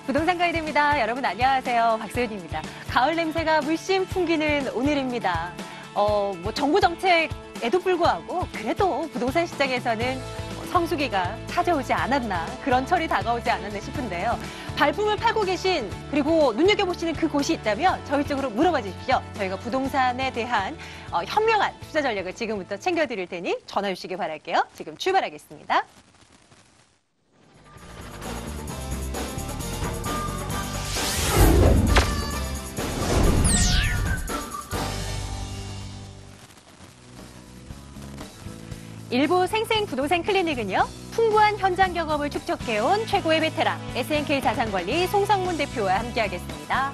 부동산 가이드입니다. 여러분 안녕하세요. 박소연입니다. 가을 냄새가 물씬 풍기는 오늘입니다. 정부 정책에도 불구하고 그래도 부동산 시장에서는 성수기가 찾아오지 않았나, 그런 철이 다가오지 않았나 싶은데요. 발품을 팔고 계신, 그리고 눈여겨보시는 그곳이 있다면 저희 쪽으로 물어봐 주십시오. 저희가 부동산에 대한 현명한 투자 전략을 지금부터 챙겨드릴 테니 전화 주시기 바랄게요. 지금 출발하겠습니다. 일부 생생 부동산 클리닉은요, 풍부한 현장 경험을 축적해온 최고의 베테랑 SNK 자산관리 송성문 대표와 함께하겠습니다.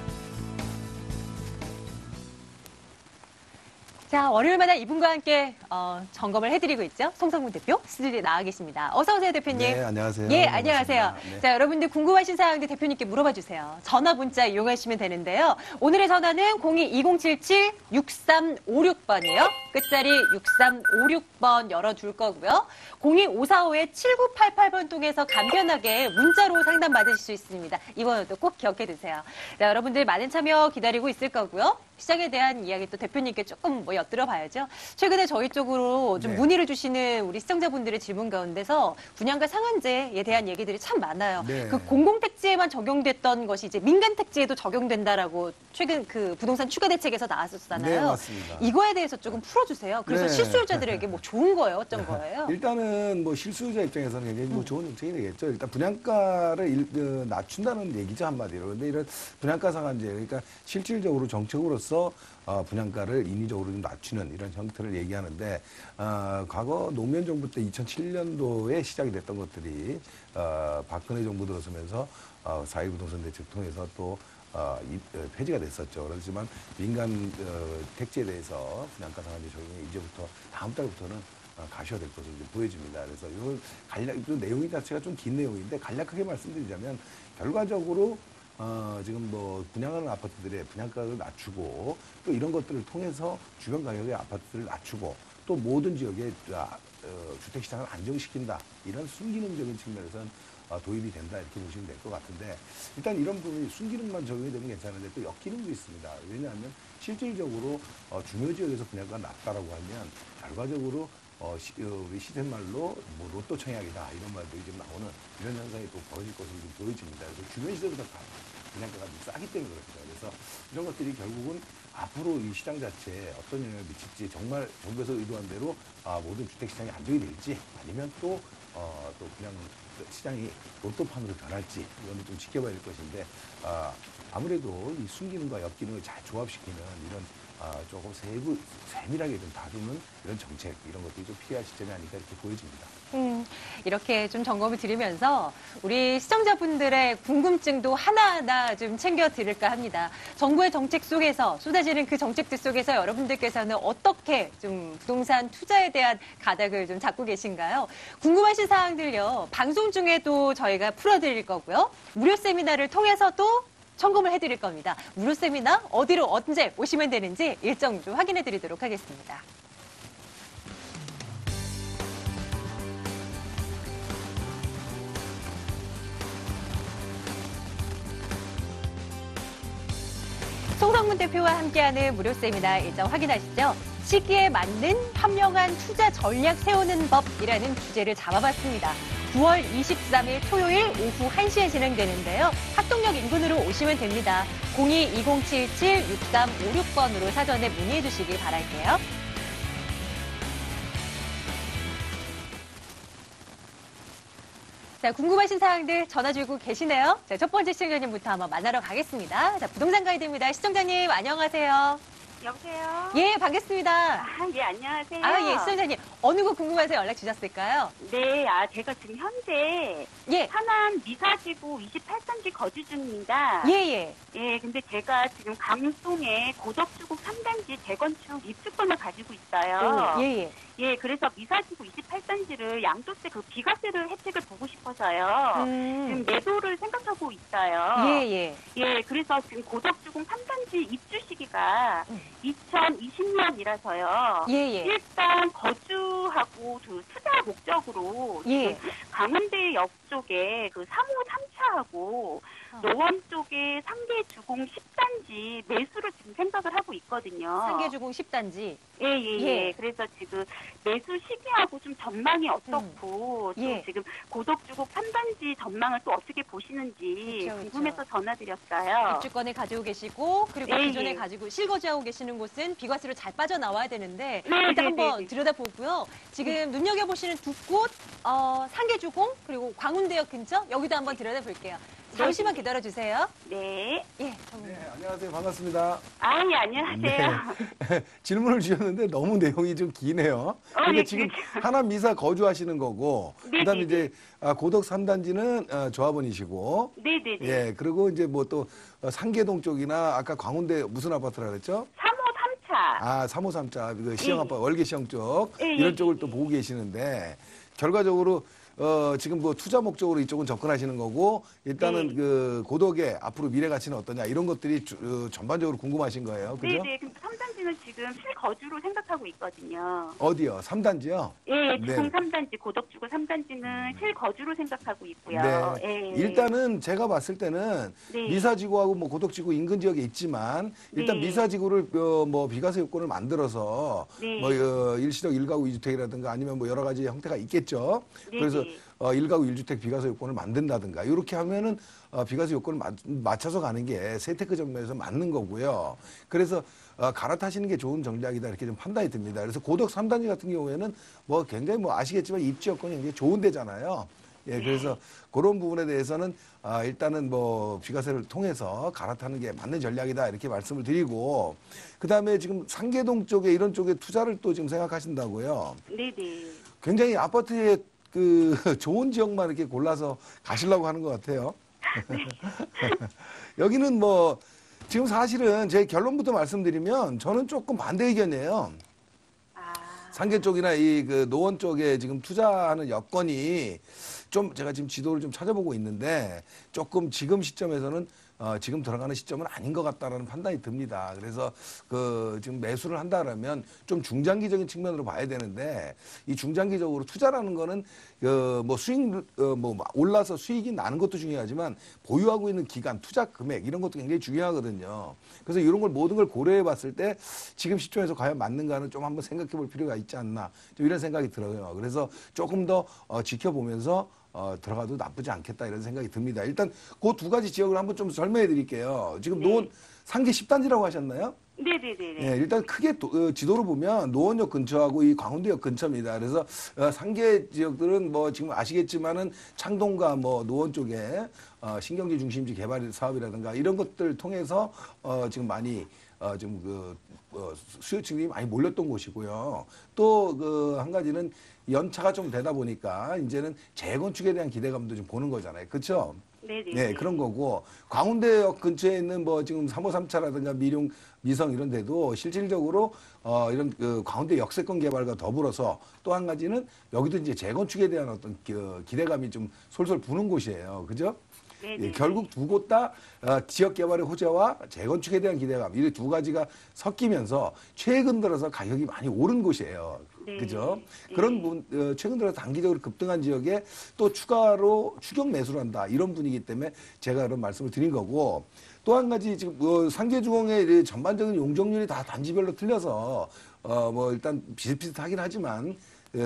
자, 월요일마다 이분과 함께 점검을 해드리고 있죠. 송성문 대표 스튜디오에 나와 계십니다. 어서 오세요, 대표님. 네, 안녕하세요. 예, 안녕하세요. 네. 자, 여러분들 궁금하신 사항들 대표님께 물어봐 주세요. 전화, 문자 이용하시면 되는데요. 오늘의 전화는 02-2077-6356번이에요. 끝자리 6356번 열어줄 거고요. 02-545-7988번 통해서 간편하게 문자로 상담 받으실 수 있습니다. 이 번호도 꼭 기억해 두세요. 자, 여러분들 많은 참여 기다리고 있을 거고요. 시장에 대한 이야기 또 대표님께 조금 엿들어 봐야죠. 최근에 저희 쪽으로 좀 문의를 주시는 우리 시청자분들의 질문 가운데서 분양가 상한제에 대한 얘기들이 참 많아요. 네. 그 공공택지에만 적용됐던 것이 이제 민간택지에도 적용된다라고 최근 그 부동산 추가 대책에서 나왔었잖아요. 네, 맞습니다. 이거에 대해서 조금 풀어주세요. 그래서 네. 실수요자들에게 뭐 좋은 거예요? 어떤 거예요? 일단은 뭐 실수요자 입장에서는 굉장히 뭐 좋은 정책이 되겠죠. 일단 분양가를 낮춘다는 얘기죠, 한마디로. 근데 이런 분양가 상한제, 그러니까 실질적으로 정책으로서 분양가를 인위적으로 좀 낮추는 이런 형태를 얘기하는데, 과거 노무현 정부 때 2007년도에 시작이 됐던 것들이 박근혜 정부 들어서면서 4.1 부동산 대책 통해서 또 폐지가 됐었죠. 그렇지만 민간 택지에 대해서 분양가 상한제 적용이 이제부터 다음 달부터는 가셔야 될 것으로 보여집니다. 그래서 이 내용이 자체가 좀 긴 내용인데 간략하게 말씀드리자면, 결과적으로 지금 뭐 분양하는 아파트들의 분양가를 낮추고, 또 이런 것들을 통해서 주변 가격의 아파트를 낮추고, 또 모든 지역의 주택시장을 안정시킨다, 이런 순기능적인 측면에서는 도입이 된다, 이렇게 보시면 될 것 같은데, 일단 이런 부분이 순기능만 적용이 되면 괜찮은데 또 역기능도 있습니다. 왜냐하면 실질적으로 중요 지역에서 분양가가 낮다라고 하면 결과적으로 우리 시세말로 뭐 로또 청약이다, 이런 말들이 좀 나오는 이런 현상이 또 벌어질 것으로 좀 보여집니다. 그래서 주변 시세보다 분양가가 좀 싸기 때문에 그렇죠. 그래서 이런 것들이 결국은 앞으로 이 시장 자체에 어떤 영향을 미칠지, 정말 정부에서 의도한 대로 모든 주택시장이 안정이 될지, 아니면 또 그냥 시장이 로또판으로 변할지, 이건 좀 지켜봐야 될 것인데, 아무래도 이 순기능과 역기능을 잘 조합시키는 이런 조금 세밀하게 좀 다루는 이런 정책, 이런 것들이 좀 필요한 시점이 아닐까, 이렇게 보여집니다. 이렇게 좀 점검을 드리면서 우리 시청자분들의 궁금증도 하나하나 좀 챙겨드릴까 합니다. 정부의 정책 속에서 쏟아지는 그 정책들 속에서 여러분들께서는 어떻게 좀 부동산 투자에 대한 가닥을 좀 잡고 계신가요? 궁금하신 사항들요, 방송 중에도 저희가 풀어드릴 거고요. 무료 세미나를 통해서도 점검을 해드릴 겁니다. 무료 세미나 어디로 언제 오시면 되는지 일정 좀 확인해 드리도록 하겠습니다. 송성문 대표와 함께하는 무료 세미나 일정 확인하시죠. 시기에 맞는 현명한 투자 전략 세우는 법이라는 주제를 잡아봤습니다. 9월 23일 토요일 오후 1시에 진행되는데요. 학동역 인근으로 오시면 됩니다. 02-2077-6356번으로 사전에 문의해 주시기 바랄게요. 자, 궁금하신 사항들 전화 주고 계시네요. 자, 첫 번째 시청자님부터 한번 만나러 가겠습니다. 자, 부동산 가이드입니다. 시청자님, 안녕하세요. 여보세요? 예, 반갑습니다. 예, 안녕하세요. 예, 시청자님. 어느 곳 궁금해서 연락 주셨을까요? 네, 제가 지금 현재 예. 하남 미사지구 28단지 거주 중입니다. 예. 예, 근데 제가 지금 강동에 고덕주공 3단지 재건축 입주권을 가지고 있어요. 예, 그래서 미사지구 28단지를 양도세 그 비과세를 혜택을 보고 싶어서요. 지금 매도를 생각하고 있어요. 예. 예, 그래서 지금 고덕주공 3단지 입주 시기가 2020년이라서요. 예. 일단 거주하고 투자 목적으로 강원대역 쪽에 그 3호 3차하고 노원 쪽에 상계주공 10단지 매수를 지금 생각을 하고 있거든요. 상계주공 10단지. 예. 그래서 지금 매수 시기하고 좀 전망이 어떻고 또 지금 고덕주공 3단지 전망을 또 어떻게 보시는지 그렇죠. 궁금해서 전화드렸어요. 입주권을 가지고 계시고 그리고 기존에 가지고 실거주하고 계시는 곳은 비과세로 잘 빠져나와야 되는데 일단 한번 들여다보고요. 지금 눈여겨보시는 두 곳, 상계주공 그리고 광운대역 근처 여기도 한번 들여다볼게요. 잠시만 기다려주세요. 네. 예, 안녕하세요. 반갑습니다. 예, 안녕하세요. 네. 질문을 주셨는데 너무 내용이 좀 기네요. 그러니까 지금 하남 미사 거주하시는 거고, 그다음에 이제 고덕 3단지는 조합원이시고, 네네네. 예, 그리고 이제 뭐 또 상계동 쪽이나 아까 광운대 무슨 아파트라 그랬죠? 3호 3차. 3호 3차, 그 시형 아파트, 월계시형 쪽, 이런 쪽을 또 보고 계시는데, 결과적으로 지금 뭐 투자 목적으로 이쪽은 접근하시는 거고 일단은 그 고덕의 앞으로 미래 가치는 어떠냐 이런 것들이 전반적으로 궁금하신 거예요. 그죠? 네. 그럼 3단지는 지금 실거주로 생각하고 있거든요. 어디요? 3단지요? 예, 주공 3단지, 고덕주공 3단지는 실거주로 생각하고 있고요. 네. 일단은 제가 봤을 때는 미사지구하고 뭐 고덕지구 인근 지역에 있지만 일단 미사지구를 뭐 비과세 요건을 만들어서 뭐 일시적 1가구 2주택이라든가 아니면 뭐 여러 가지 형태가 있겠죠. 그래서 1가구 1주택 비과세 요건을 만든다든가 이렇게 하면은 비과세 요건을 맞춰서 가는 게 세테크 정면에서 맞는 거고요. 그래서 갈아타시는 게 좋은 전략이다 이렇게 좀 판단이 듭니다. 그래서 고덕 3단지 같은 경우에는 뭐 굉장히 뭐 아시겠지만 입지 여건이 굉장히 좋은 데잖아요. 예, 그래서 그런 부분에 대해서는 일단은 뭐 비과세를 통해서 갈아타는 게 맞는 전략이다 이렇게 말씀을 드리고 그다음에 지금 상계동 쪽에 이런 쪽에 투자를 또 지금 생각하신다고요. 네네. 굉장히 아파트에 그 좋은 지역만 이렇게 골라서 가시려고 하는 것 같아요. 여기는 뭐 지금 사실은 제 결론부터 말씀드리면 저는 조금 반대 의견이에요. 상계 쪽이나 이 그 노원 쪽에 지금 투자하는 여건이 좀 제가 지금 지도를 좀 찾아보고 있는데 조금 지금 시점에서는 지금 들어가는 시점은 아닌 것 같다라는 판단이 듭니다. 그래서 그 지금 매수를 한다 그러면 좀 중장기적인 측면으로 봐야 되는데 이 중장기적으로 투자라는 거는 뭐 수익 뭐 올라서 수익이 나는 것도 중요하지만 보유하고 있는 기간, 투자 금액 이런 것도 굉장히 중요하거든요. 그래서 이런 걸 모든 걸 고려해 봤을 때 지금 시점에서 과연 맞는가는 좀 한번 생각해 볼 필요가 있지 않나 좀 이런 생각이 들어요. 그래서 조금 더 지켜보면서 들어가도 나쁘지 않겠다 이런 생각이 듭니다. 일단 그 두 가지 지역을 한번 좀 설명해 드릴게요. 지금 노원 상계 10단지라고 하셨나요? 네네네. 예, 일단 크게 지도로 보면 노원역 근처하고 이 광운대역 근처입니다. 그래서 상계 지역들은 뭐 지금 아시겠지만은 창동과 뭐 노원 쪽에 신경제 중심지 개발 사업이라든가 이런 것들을 통해서 지금 많이 지금 수요층이 많이 몰렸던 곳이고요. 또 그 한 가지는 연차가 좀 되다 보니까 이제는 재건축에 대한 기대감도 좀 보는 거잖아요. 그렇죠? 네, 그런 거고 광운대역 근처에 있는 뭐 지금 3호 3차라든가 미룡, 미성 이런 데도 실질적으로 이런 그 광운대 역세권 개발과 더불어서 또 한 가지는 여기도 이제 재건축에 대한 어떤 기대감이 좀 솔솔 부는 곳이에요. 그죠? 예, 결국 두 곳 다 지역 개발의 호재와 재건축에 대한 기대감 이 두 가지가 섞이면서 최근 들어서 가격이 많이 오른 곳이에요. 그죠? 그런 최근 들어서 단기적으로 급등한 지역에 또 추가로 추격 매수를 한다. 이런 분위기 때문에 제가 그런 말씀을 드린 거고 또 한 가지 지금 상계주공의 전반적인 용적률이 다 단지별로 틀려서 뭐 일단 비슷비슷하긴 하지만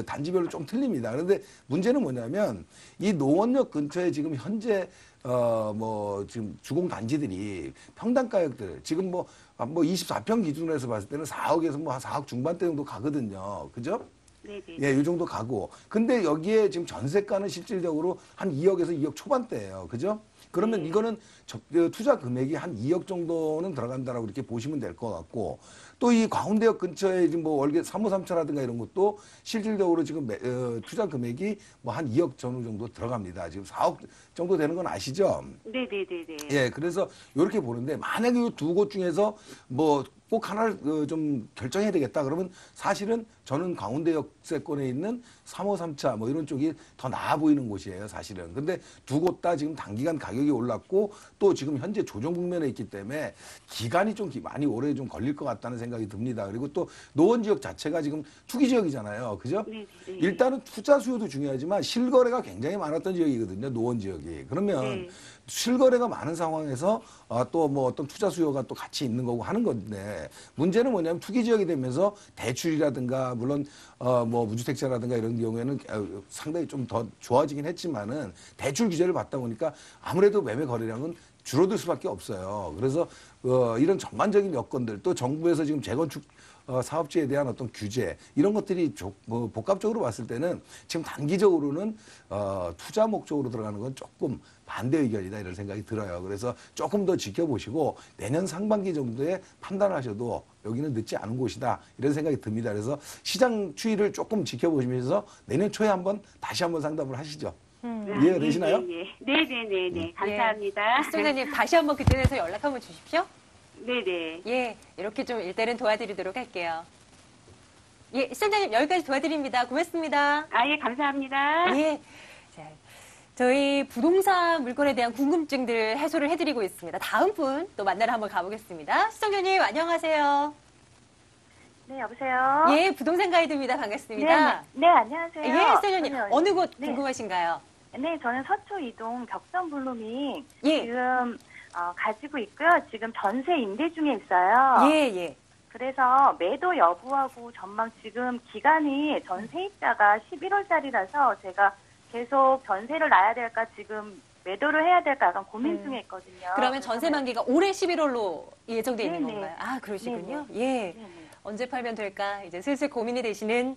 단지별로 좀 틀립니다. 그런데 문제는 뭐냐면 이 노원역 근처에 지금 현재 뭐 지금 주공 단지들이 평당 가격들 지금 뭐 24평 기준으로 해서 봤을 때는 4억에서 뭐 한 4억 중반대 정도 가거든요. 그죠? 네네. 예, 이 정도 가고. 근데 여기에 지금 전세가는 실질적으로 한 2억에서 2억 초반대예요. 그죠? 그러면 이거는 투자 금액이 한 2억 정도는 들어간다라고 이렇게 보시면 될 것 같고 또 이 광운대역 근처에 지금 뭐 월계 3호 3차라든가 이런 것도 실질적으로 지금 투자 금액이 뭐 한 2억 전후 정도 들어갑니다. 지금 4억 정도 되는 건 아시죠? 네네네네. 예, 그래서 이렇게 보는데 만약에 이 두 곳 중에서 뭐 꼭 하나를 좀 결정해야 되겠다 그러면 사실은 저는 강원도 역세권에 있는 3호, 3차 뭐 이런 쪽이 더 나아 보이는 곳이에요, 사실은. 근데 두 곳 다 지금 단기간 가격이 올랐고 또 지금 현재 조정 국면에 있기 때문에 기간이 좀 많이 오래 좀 걸릴 것 같다는 생각이 듭니다. 그리고 또 노원 지역 자체가 지금 투기 지역이잖아요. 그죠? 네. 일단은 투자 수요도 중요하지만 실거래가 굉장히 많았던 지역이거든요, 노원 지역이. 그러면 네. 실거래가 많은 상황에서 또 뭐 어떤 투자 수요가 또 같이 있는 거고 하는 건데 문제는 뭐냐면 투기 지역이 되면서 대출이라든가 물론 뭐 무주택자라든가 이런 경우에는 상당히 좀 더 좋아지긴 했지만은 대출 규제를 받다 보니까 아무래도 매매 거래량은 줄어들 수밖에 없어요. 그래서 이런 전반적인 여건들 또 정부에서 지금 재건축 사업지에 대한 어떤 규제 이런 것들이 뭐 복합적으로 봤을 때는 지금 단기적으로는 투자 목적으로 들어가는 건 조금 반대 의견이다 이런 생각이 들어요. 그래서 조금 더 지켜보시고 내년 상반기 정도에 판단하셔도 여기는 늦지 않은 곳이다 이런 생각이 듭니다. 그래서 시장 추이를 조금 지켜보시면서 내년 초에 다시 한번 상담을 하시죠. 이해가 되시나요? 네네네. 감사합니다. 시청자님 다시 한번 그때 돼서 연락 한번 주십시오. 네네. 예, 이렇게 좀 일단은 도와드리도록 할게요. 예, 시청자님 여기까지 도와드립니다. 고맙습니다. 예, 감사합니다. 예. 자, 저희 부동산 물건에 대한 궁금증들 해소를 해드리고 있습니다. 다음 분 또 만나러 한번 가보겠습니다. 시청자님 안녕하세요. 네, 여보세요? 예, 부동산 가이드입니다. 반갑습니다. 네, 안녕하세요. 예, 시청자님 저는 어느 곳 네. 궁금하신가요? 네, 저는 서초 이동 벽선 블루밍 예. 지금 가지고 있고요. 지금 전세 임대 중에 있어요. 예. 그래서 매도 여부하고 전망 지금 기간이 전세입자가 11월달이라서 제가 계속 전세를 놔야 될까 지금 매도를 해야 될까 약간 고민 중에 있거든요. 그러면 전세 만기가 올해 11월로 예정돼 있는 네네. 건가요? 아, 그러시군요. 네네. 예. 네네. 언제 팔면 될까? 이제 슬슬 고민이 되시는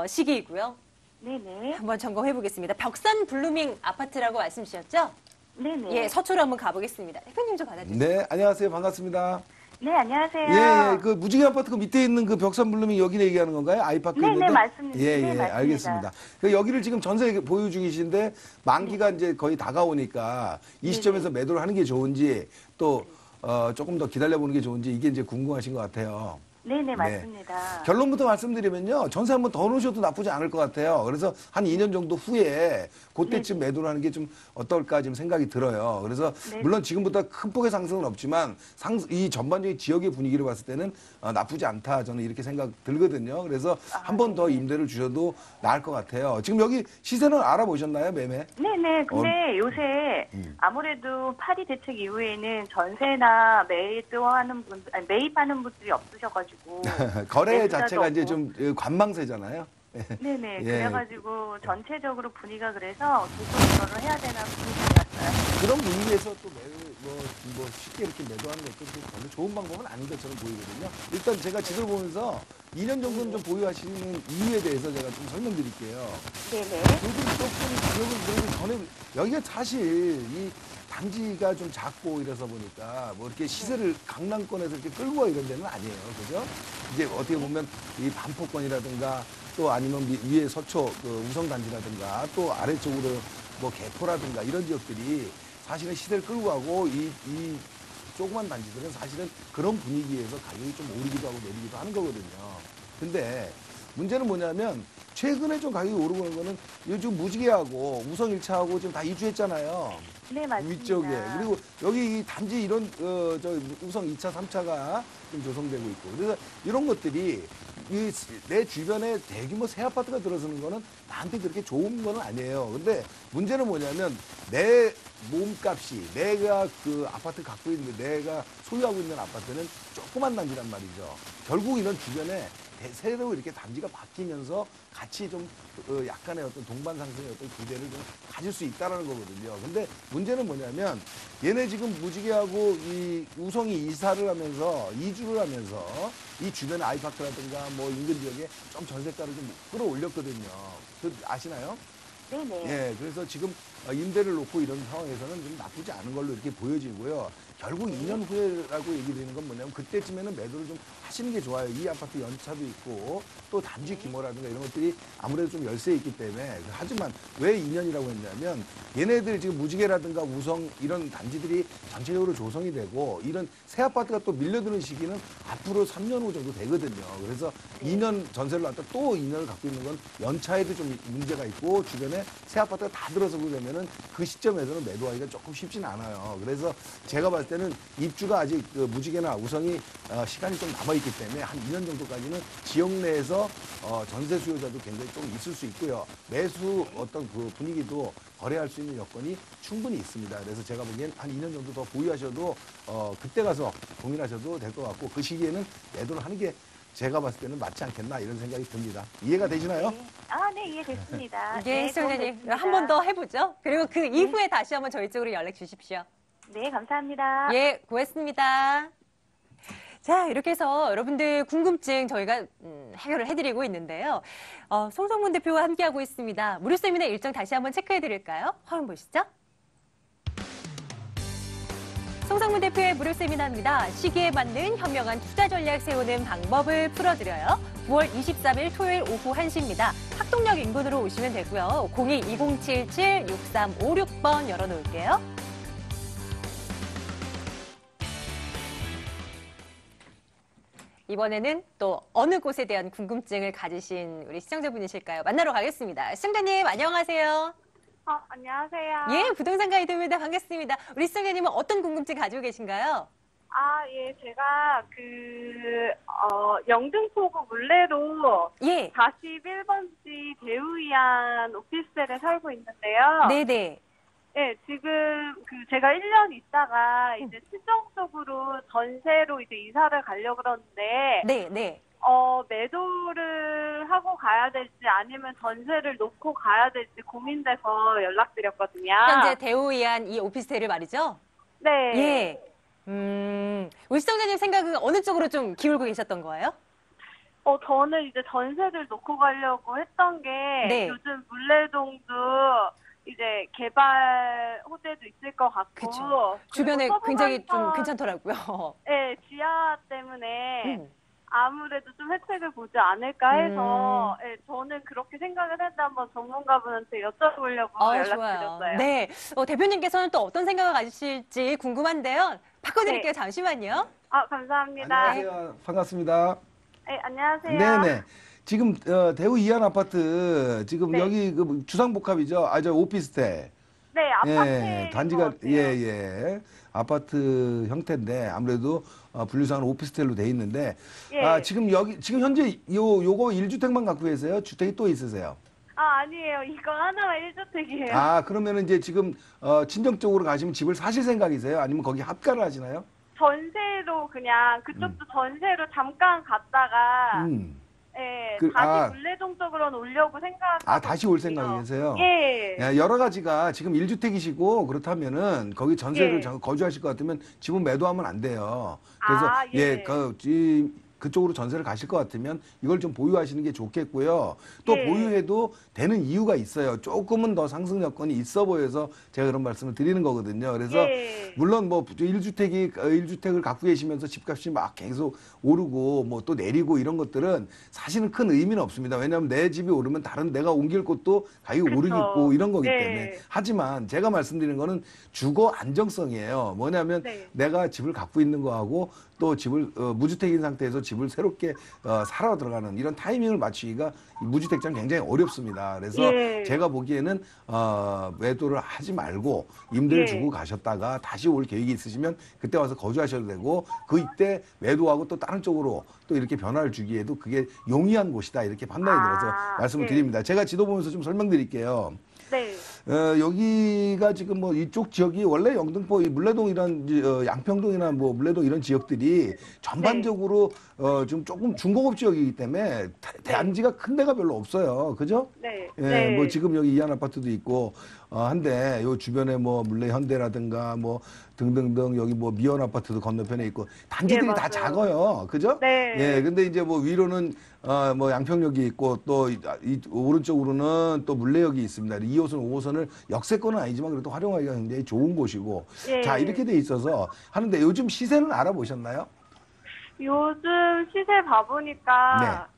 시기이고요. 네네. 한번 점검해 보겠습니다. 벽산 블루밍 아파트라고 말씀 주셨죠? 네네. 예, 서초로 한번 가보겠습니다. 대표님 좀 받아주세요. 네, 안녕하세요. 반갑습니다. 네, 안녕하세요. 예, 그 무지개 아파트 그 밑에 있는 그 벽산 블루밍 여기 얘기하는 건가요? 아이파크 네, 있는데? 네, 맞습니다. 예, 네, 맞습니다. 알겠습니다. 그 여기를 지금 전세 보유 중이신데 만기가 이제 거의 다가오니까 이 시점에서 매도를 하는 게 좋은지 또 조금 더 기다려보는 게 좋은지 이게 이제 궁금하신 것 같아요. 네네, 맞습니다. 결론부터 말씀드리면요. 전세 한번 더 놓으셔도 나쁘지 않을 것 같아요. 그래서 한 2년 정도 후에 그때쯤 매도를 하는 게 좀 어떨까 지금 생각이 들어요. 그래서 네. 물론 지금보다 큰 폭의 상승은 없지만 이 전반적인 지역의 분위기를 봤을 때는 나쁘지 않다. 저는 이렇게 생각 들거든요. 그래서 한 번 더 임대를 주셔도 나을 것 같아요. 지금 여기 시세는 알아보셨나요, 매매? 네네. 근데 요새 아무래도 파리 대책 이후에는 전세나 매입하는 분들이 없으셔가지고. 거래 매수자도 자체가 이제 없고. 좀 관망세잖아요. 네네. 예. 그래가지고 전체적으로 분위기가 그래서 계속 이거를 해야 되나 분위기가 났어요. 그런 분위기에서 또 뭐 쉽게 이렇게 매도하는 것도 별로 좋은 방법은 아닌 것처럼 보이거든요. 일단 제가 지도를 보면서 2년 정도는 좀 보유하시는 이유에 대해서 제가 좀 설명드릴게요. 네네. 요즘 조금 가격을 그래도 전에 여기가 사실 이 단지가 좀 작고 이래서 보니까 뭐 이렇게 시세를 강남권에서 이렇게 끌고 와 이런 데는 아니에요. 그죠? 이제 어떻게 보면 이 반포권이라든가 또 아니면 위에 서초 그 우성단지라든가 또 아래쪽으로 뭐 개포라든가 이런 지역들이 사실은 시세를 끌고 가고 이 조그만 단지들은 사실은 그런 분위기에서 가격이 좀 오르기도 하고 내리기도 하는 거거든요. 근데 문제는 뭐냐면 최근에 좀 가격이 오르고 있는 거는 요즘 무지개하고 우성 1차하고 지금 다 이주했잖아요. 네, 맞습니다. 위쪽에. 그리고 여기 이 단지 이런 저 우성 2차, 3차가 좀 조성되고 있고. 그래서 이런 것들이 내 주변에 대규모 새 아파트가 들어서는 거는 나한테 그렇게 좋은 거는 아니에요. 근데 문제는 뭐냐면 내 몸값이 내가 그 아파트 갖고 있는 내가 소유하고 있는 아파트는 조그만 단지란 말이죠. 결국 이런 주변에 새로 이렇게 단지가 바뀌면서 같이 좀 약간의 어떤 동반상승의 어떤 기대를 좀 가질 수 있다라는 거거든요. 근데 문제는 뭐냐면 얘네 지금 무지개하고 이 우성이 이사를 하면서 이주를 하면서 이 주변 아이파크라든가 뭐 인근 지역에 좀 전세가를 좀 끌어올렸거든요. 그 아시나요? 네네. 예, 그래서 지금 임대를 놓고 이런 상황에서는 좀 나쁘지 않은 걸로 이렇게 보여지고요. 결국 2년 후에라고 얘기되는 건 뭐냐면 그때쯤에는 매도를 좀 하시는 게 좋아요. 이 아파트 연차도 있고 또 단지 규모라든가 이런 것들이 아무래도 좀 열세에 있기 때문에. 하지만 왜 2년이라고 했냐면 얘네들 지금 무지개라든가 우성 이런 단지들이 전체적으로 조성이 되고 이런 새 아파트가 또 밀려드는 시기는 앞으로 3년 후 정도 되거든요. 그래서 2년 전세를 놨다 또 2년을 갖고 있는 건 연차에도 좀 문제가 있고 주변에 새 아파트가 다 들어서고 되면은 그 시점에서는 매도하기가 조금 쉽진 않아요. 그래서 제가 봤을 때는 입주가 아직 그 무지개나 우성이 시간이 좀 남아있기 때문에 한 2년 정도까지는 지역 내에서 전세 수요자도 굉장히 좀 있을 수 있고요. 매수 어떤 그 분위기도 거래할 수 있는 여건이 충분히 있습니다. 그래서 제가 보기엔 한 2년 정도 더 보유하셔도 그때 가서 고민하셔도 될 것 같고 그 시기에는 매도를 하는 게 제가 봤을 때는 맞지 않겠나 이런 생각이 듭니다. 이해가 되시나요? 네. 네, 이해됐습니다. 네, 시청자님 한 번 더 해보죠. 그리고 그 이후에 다시 한번 저희 쪽으로 연락 주십시오. 네, 감사합니다. 예, 고맙습니다. 자, 이렇게 해서 여러분들 궁금증 저희가 해결을 해드리고 있는데요. 송성문 대표와 함께하고 있습니다. 무료 세미나 일정 다시 한번 체크해드릴까요? 화면 보시죠. 송성문 대표의 무료 세미나입니다. 시기에 맞는 현명한 투자 전략 세우는 방법을 풀어드려요. 9월 23일 토요일 오후 1시입니다. 학동역 인근으로 오시면 되고요. 02-2077-6356번 열어놓을게요. 이번에는 또 어느 곳에 대한 궁금증을 가지신 우리 시청자분이실까요? 만나러 가겠습니다. 시청자님 안녕하세요. 안녕하세요. 예, 부동산 가이드입니다. 반갑습니다. 우리 시청자님은 어떤 궁금증 가지고 계신가요? 예, 제가 영등포구 물레로 예. 41번지 대우이안 오피스텔에 살고 있는데요. 네네. 네, 지금 제가 1년 있다가 이제 실정적으로 전세로 이제 이사를 가려고 그러는데, 네. 매도를 하고 가야 될지 아니면 전세를 놓고 가야 될지 고민돼서 연락드렸거든요. 현재 대우이안 이 오피스텔을 말이죠? 네. 예. 우리 시청자님 생각은 어느 쪽으로 좀 기울고 계셨던 거예요? 저는 이제 전세를 놓고 가려고 했던 게, 네. 요즘 물레동도 이제 개발 호재도 있을 것 같고. 그쵸. 주변에 굉장히 좀 괜찮더라고요. 네, 지하 때문에 아무래도 좀 혜택을 보지 않을까 해서 네, 저는 그렇게 생각을 했는데 한번 전문가분한테 여쭤보려고 연락드렸어요. 좋아요. 네, 대표님께서는 또 어떤 생각을 가지실지 궁금한데요. 바꿔드릴게요. 네. 잠시만요. 감사합니다. 안녕하세요. 반갑습니다. 네, 안녕하세요. 네네. 지금 대우 이안 아파트 지금 네. 여기 그 주상복합이죠. 저 오피스텔. 네, 아파트 단지가 예. 아파트 형태인데 아무래도 분류상은 오피스텔로 돼 있는데 예. 지금 현재 요거 1주택만 갖고 계세요? 주택이 또 있으세요? 아니에요. 이거 하나가 1주택이에요. 그러면 이제 지금 친정 쪽으로 가시면 집을 사실 생각이세요? 아니면 거기 합가를 하시나요? 전세로 그냥 그쪽도 전세로 잠깐 갔다가 예, 다시 물레동 쪽으로는 오려고 생각하고 다시 올 생각이세요? 예. 여러 가지가 지금 1주택이시고 그렇다면은 거기 전세를 거주하실 것 같으면 집은 매도하면 안 돼요. 그래서 그쪽으로 전세를 가실 것 같으면 이걸 좀 보유하시는 게 좋겠고요. 또 보유해도 되는 이유가 있어요. 조금은 더 상승 여건이 있어 보여서 제가 그런 말씀을 드리는 거거든요. 그래서 물론 뭐 1주택을 갖고 계시면서 집값이 막 계속 오르고 뭐 또 내리고 이런 것들은 사실은 큰 의미는 없습니다. 왜냐하면 내 집이 오르면 다른 내가 옮길 곳도 가격이 오르기 있고 이런 거기 때문에. 하지만 제가 말씀드리는 거는 주거 안정성이에요. 뭐냐면 내가 집을 갖고 있는 거하고 또 집을 무주택인 상태에서 집을 새롭게 사러 들어가는 이런 타이밍을 맞추기가 무주택자는 굉장히 어렵습니다. 그래서 제가 보기에는 매도를 하지 말고 임대를 주고 가셨다가 다시 올 계획이 있으시면 그때 와서 거주하셔도 되고 이때 매도하고 또 다른 쪽으로 또 이렇게 변화를 주기에도 그게 용이한 곳이다 이렇게 판단이 들어서 말씀을 드립니다. 제가 지도 보면서 좀 설명드릴게요. 네. 여기가 지금 뭐 이쪽 지역이 원래 영등포 물레동 이런 양평동이나 뭐 물레동 이런 지역들이 전반적으로 좀 조금 중공업 지역이기 때문에 단지가 큰 데가 별로 없어요. 그죠? 네. 뭐 지금 여기 이안 아파트도 있고 한데 요 주변에 뭐 물레 현대라든가 뭐 등등등 여기 뭐 미연 아파트도 건너편에 있고 단지들이 다 작아요. 그죠? 네. 근데 이제 뭐 위로는 뭐 양평역이 있고 또 이 오른쪽으로는 또 물레역이 있습니다. 2호선, 5호선을 역세권은 아니지만 그래도 활용하기가 굉장히 좋은 곳이고 예. 자 이렇게 돼 있어서 하는데 요즘 시세는 알아보셨나요? 요즘 시세 봐보니까 네.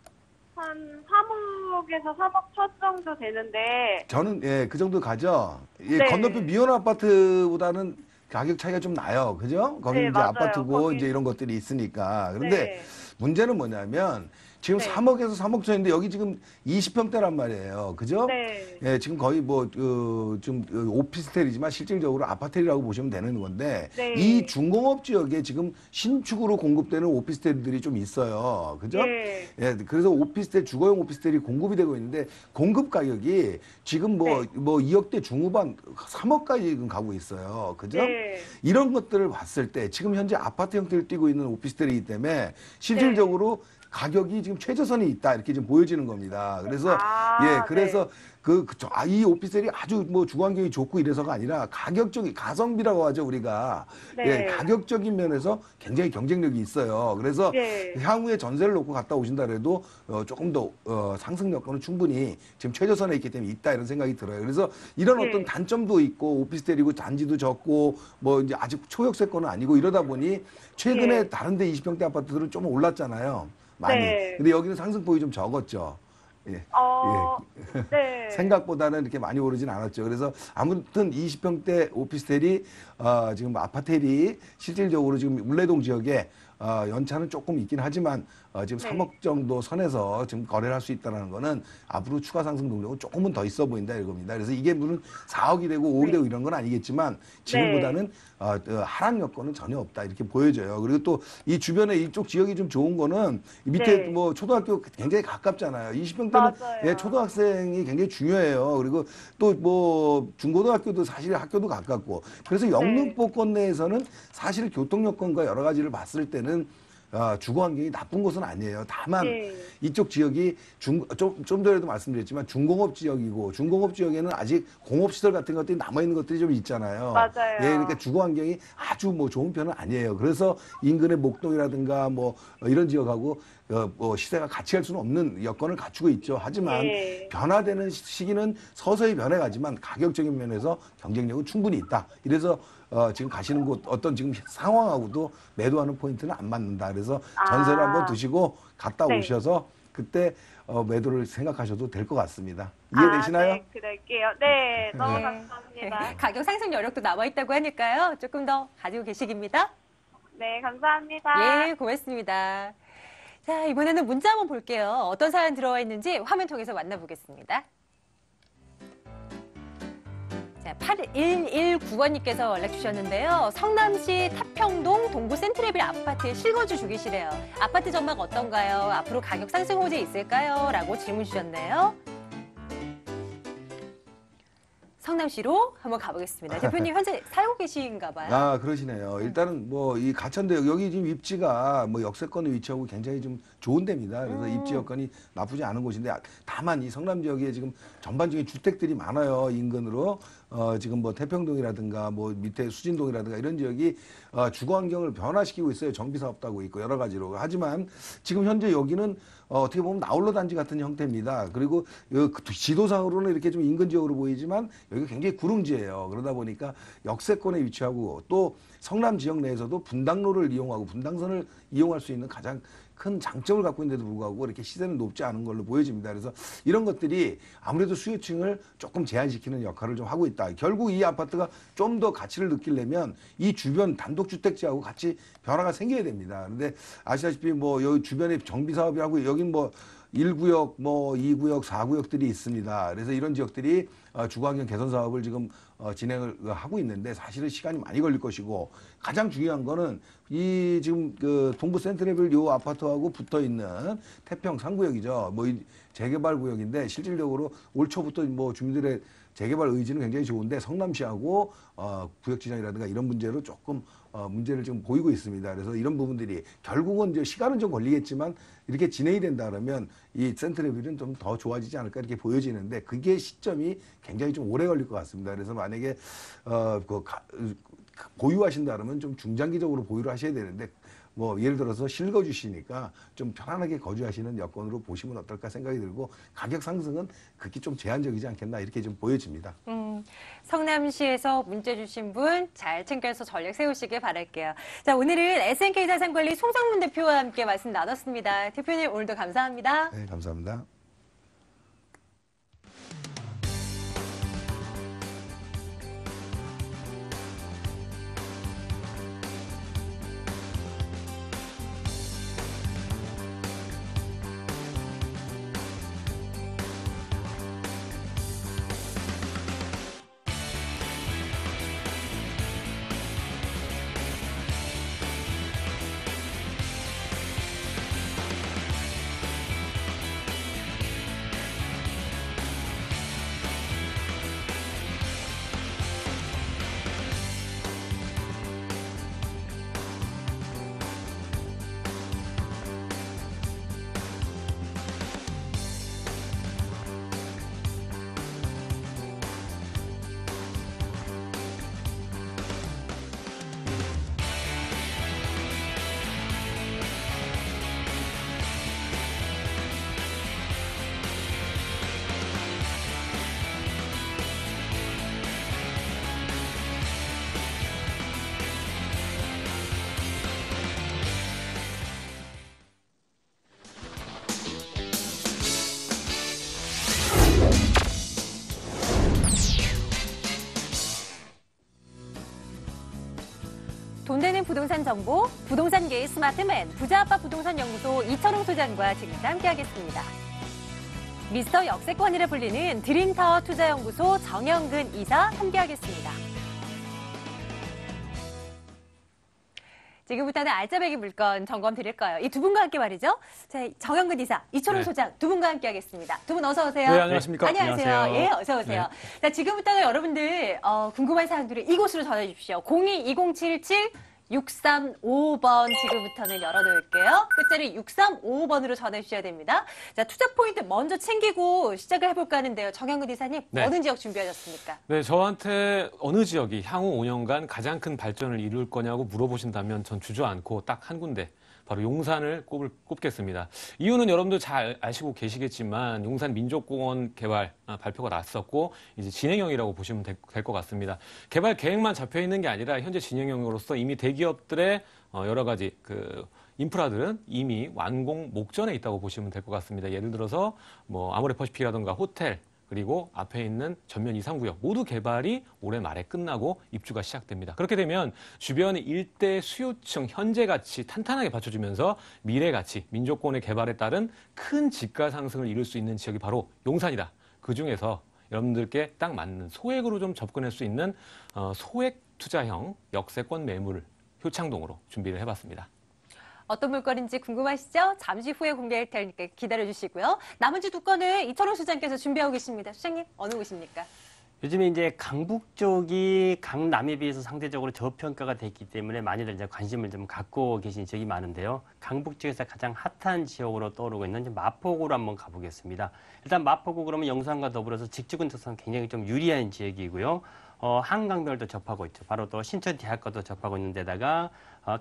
한 3억에서 3억 첫 정도 되는데 저는 예, 그 정도 가죠. 예, 네. 건너편 미혼 아파트보다는 가격 차이가 좀 나요. 그죠? 거기 네, 이제 맞아요. 아파트고 거기. 이제 이런 것들이 있으니까. 그런데 네. 문제는 뭐냐면 지금 네. 3억에서 3억 전인데 여기 지금 20평대란 말이에요. 그죠? 네. 예, 지금 거의 뭐, 좀 오피스텔이지만 실질적으로 아파트라고 보시면 되는 건데 네. 이 중공업 지역에 지금 신축으로 공급되는 오피스텔들이 좀 있어요. 그죠? 네. 예, 그래서 오피스텔, 주거용 오피스텔이 공급이 되고 있는데 공급 가격이 지금 뭐, 네. 뭐 2억대 중후반 3억까지 지금 가고 있어요. 그죠? 네. 이런 것들을 봤을 때 지금 현재 아파트 형태를 띠고 있는 오피스텔이기 때문에 실질적으로 가격이 지금 최저선이 있다 이렇게 지금 보여지는 겁니다. 그래서 예, 그래서 이 오피스텔이 아주 뭐 주거 환경이 좋고 이래서가 아니라 가격적인 가성비라고 하죠 우리가 네. 예, 가격적인 면에서 굉장히 경쟁력이 있어요. 그래서 네. 향후에 전세를 놓고 갔다 오신다 그래도 조금 더 상승 여건은 충분히 지금 최저선에 있기 때문에 있다 이런 생각이 들어요. 그래서 이런 네. 어떤 단점도 있고 오피스텔이고 단지도 적고 뭐 이제 아직 초역세권은 아니고 이러다 보니 최근에 네. 다른데 20평대 아파트들은 좀 올랐잖아요. 많이. 네. 근데 여기는 상승폭이 좀 적었죠. 예. 네. 생각보다는 이렇게 많이 오르진 않았죠. 그래서 아무튼 20평대 오피스텔이 지금 아파텔이 실질적으로 지금 울레동 지역에 연차는 조금 있긴 하지만 지금 네. 3억 정도 선에서 지금 거래를 할 수 있다는 거는 앞으로 추가 상승 동력은 조금은 더 있어 보인다 이겁니다. 그래서 이게 물론 4억이 되고 5억이 되고 이런 건 아니겠지만 지금보다는 하락 여건은 전혀 없다 이렇게 보여져요. 그리고 또 이 주변에 이쪽 지역이 좀 좋은 거는 밑에 네. 뭐 초등학교 굉장히 가깝잖아요. 20평대는 맞아요. 예, 초등학생이 굉장히 중요해요. 그리고 또 뭐 중고등학교도 사실 학교도 가깝고 그래서 영등포권 내에서는 사실 교통 여건과 여러 가지를 봤을 때는 주거 환경이 나쁜 곳은 아니에요. 다만 네. 이쪽 지역이 좀 전에도 말씀드렸지만 중공업 지역이고 중공업 지역에는 아직 공업시설 같은 것들이 남아있는 것들이 좀 있잖아요. 맞아요. 예, 그러니까 주거 환경이 아주 뭐 좋은 편은 아니에요. 그래서 인근의 목동이라든가 뭐 이런 지역하고 뭐 시세가 같이 할 수는 없는 여건을 갖추고 있죠. 하지만 네. 변화되는 시기는 서서히 변해가지만 가격적인 면에서 경쟁력은 충분히 있다. 이래서 지금 가시는 곳 어떤 지금 상황하고도 매도하는 포인트는 안 맞는다. 그래서 전세를 한번 두시고 갔다 네. 오셔서 그때 매도를 생각하셔도 될 것 같습니다. 이해되시나요? 네, 그럴게요. 네, 너무 네. 감사합니다. 가격 상승 여력도 남아 있다고 하니까요. 조금 더 가지고 계시깁니다. 네, 감사합니다. 예, 고맙습니다. 자, 이번에는 문자 한번 볼게요. 어떤 사연 들어와 있는지 화면 통해서 만나보겠습니다. 자, 8119번님께서 연락 주셨는데요. 성남시 타평동 동구 센트레빌 아파트에 실거주 중이시래요. 아파트 전망 어떤가요? 앞으로 가격 상승 호재 있을까요? 라고 질문 주셨네요. 성남시로 한번 가보겠습니다. 대표님 현재 살고 계신가 봐요. 그러시네요. 일단은 뭐 이 가천대 여기 지금 입지가 뭐 역세권에 위치하고 굉장히 좀 좋은 데입니다. 그래서 입지 여건이 나쁘지 않은 곳인데 다만 이 성남 지역에 지금 전반적인 주택들이 많아요. 인근으로. 지금 뭐 태평동이라든가 뭐 밑에 수진동이라든가 이런 지역이 주거 환경을 변화시키고 있어요. 정비 사업도 하고 있고 여러 가지로. 하지만 지금 현재 여기는 어떻게 보면 나홀로 단지 같은 형태입니다. 그리고 지도상으로는 이렇게 좀 인근 지역으로 보이지만 여기가 굉장히 구릉지예요. 그러다 보니까 역세권에 위치하고 또 성남 지역 내에서도 분당로를 이용하고 분당선을 이용할 수 있는 가장 큰 장점을 갖고 있는데도 불구하고 이렇게 시세는 높지 않은 걸로 보여집니다. 그래서 이런 것들이 아무래도 수요층을 조금 제한시키는 역할을 좀 하고 있다. 결국 이 아파트가 좀 더 가치를 느끼려면 이 주변 단독주택지하고 같이 변화가 생겨야 됩니다. 그런데 아시다시피 뭐 여기 주변에 정비 사업이라고 여긴 뭐 1구역, 뭐 2구역, 4구역들이 있습니다. 그래서 이런 지역들이 주거환경 개선 사업을 지금 진행을 하고 있는데 사실은 시간이 많이 걸릴 것이고 가장 중요한 거는 이 지금 그 동부 센트레빌 요 아파트하고 붙어 있는 태평 3구역이죠. 뭐 이 재개발 구역인데 실질적으로 올 초부터 뭐 주민들의 재개발 의지는 굉장히 좋은데 성남시하고 구역 지정이라든가 이런 문제로 조금 문제를 지금 보이고 있습니다. 그래서 이런 부분들이 결국은 이제 시간은 좀 걸리겠지만 이렇게 진행이 된다 그러면 이 센트레빌은 좀 더 좋아지지 않을까 이렇게 보여지는데 그게 시점이 굉장히 좀 오래 걸릴 것 같습니다. 그래서 만약에 보유하신다 그러면 좀 중장기적으로 보유를 하셔야 되는데 뭐 예를 들어서 실거주시니까 좀 편안하게 거주하시는 여건으로 보시면 어떨까 생각이 들고 가격 상승은 그게 좀 제한적이지 않겠나 이렇게 좀 보여집니다. 성남시에서 문자 주신 분 잘 챙겨서 전략 세우시길 바랄게요. 자, 오늘은 SNK 자산관리 송성문 대표와 함께 말씀 나눴습니다. 대표님 오늘도 감사합니다. 네, 감사합니다. 돈 되는 부동산 정보, 부동산계의 스마트맨, 부자아빠 부동산연구소 이철웅 소장과 지금부터 함께하겠습니다. 미스터 역세권이라 불리는 드림타워 투자연구소 정영근 이사 함께하겠습니다. 지금부터는 알짜배기 물건 점검 드릴 거예요. 이 두 분과 함께 말이죠. 자, 정영근 이사, 이철웅 소장 두 분과 함께 하겠습니다. 두 분 어서 오세요. 네, 안녕하십니까. 안녕하세요. 예, 어서 오세요. 네. 자, 지금부터는 여러분들 궁금한 사항들을 이곳으로 전해 주십시오. 02-2077 6355번 지금부터는 열어놓을게요. 끝자리 6355번으로 전해주셔야 됩니다. 자, 투자 포인트 먼저 챙기고 시작을 해볼까 하는데요. 정영근 이사님, 네. 어느 지역 준비하셨습니까? 네, 저한테 어느 지역이 향후 5년간 가장 큰 발전을 이룰 거냐고 물어보신다면 전 주저앉고 딱 한 군데, 바로 용산을 꼽겠습니다. 이유는 여러분들 잘 아시고 계시겠지만 용산 민족공원 개발 발표가 났었고 이제 진행형이라고 보시면 될 것 같습니다. 개발 계획만 잡혀 있는 게 아니라 현재 진행형으로서 이미 대기업들의 여러 가지 인프라들은 이미 완공 목전에 있다고 보시면 될 것 같습니다. 예를 들어서 뭐 아모레퍼시픽이라든가 호텔, 그리고 앞에 있는 전면 이상구역 모두 개발이 올해 말에 끝나고 입주가 시작됩니다. 그렇게 되면 주변 일대 수요층 현재 가치 탄탄하게 받쳐주면서 미래 가치, 민족권의 개발에 따른 큰 집가 상승을 이룰 수 있는 지역이 바로 용산이다. 그중에서 여러분들께 딱 맞는 소액으로 좀 접근할 수 있는 소액 투자형 역세권 매물 효창동으로 준비를 해봤습니다. 어떤 물건인지 궁금하시죠? 잠시 후에 공개할 테니까 기다려주시고요. 나머지 두 건은 이철웅 소장께서 준비하고 계십니다. 소장님, 어느 곳입니까? 요즘에 이제 강북 쪽이 강남에 비해서 상대적으로 저평가가 됐기 때문에 많이들 이제 관심을 좀 갖고 계신 지역이 많은데요. 강북 지역에서 가장 핫한 지역으로 떠오르고 있는 이제 마포구로 한번 가보겠습니다. 일단 마포구 그러면 영산과 더불어서 직주근처선 굉장히 좀 유리한 지역이고요. 한강변도 접하고 있죠. 바로 또 신천대학교도 접하고 있는 데다가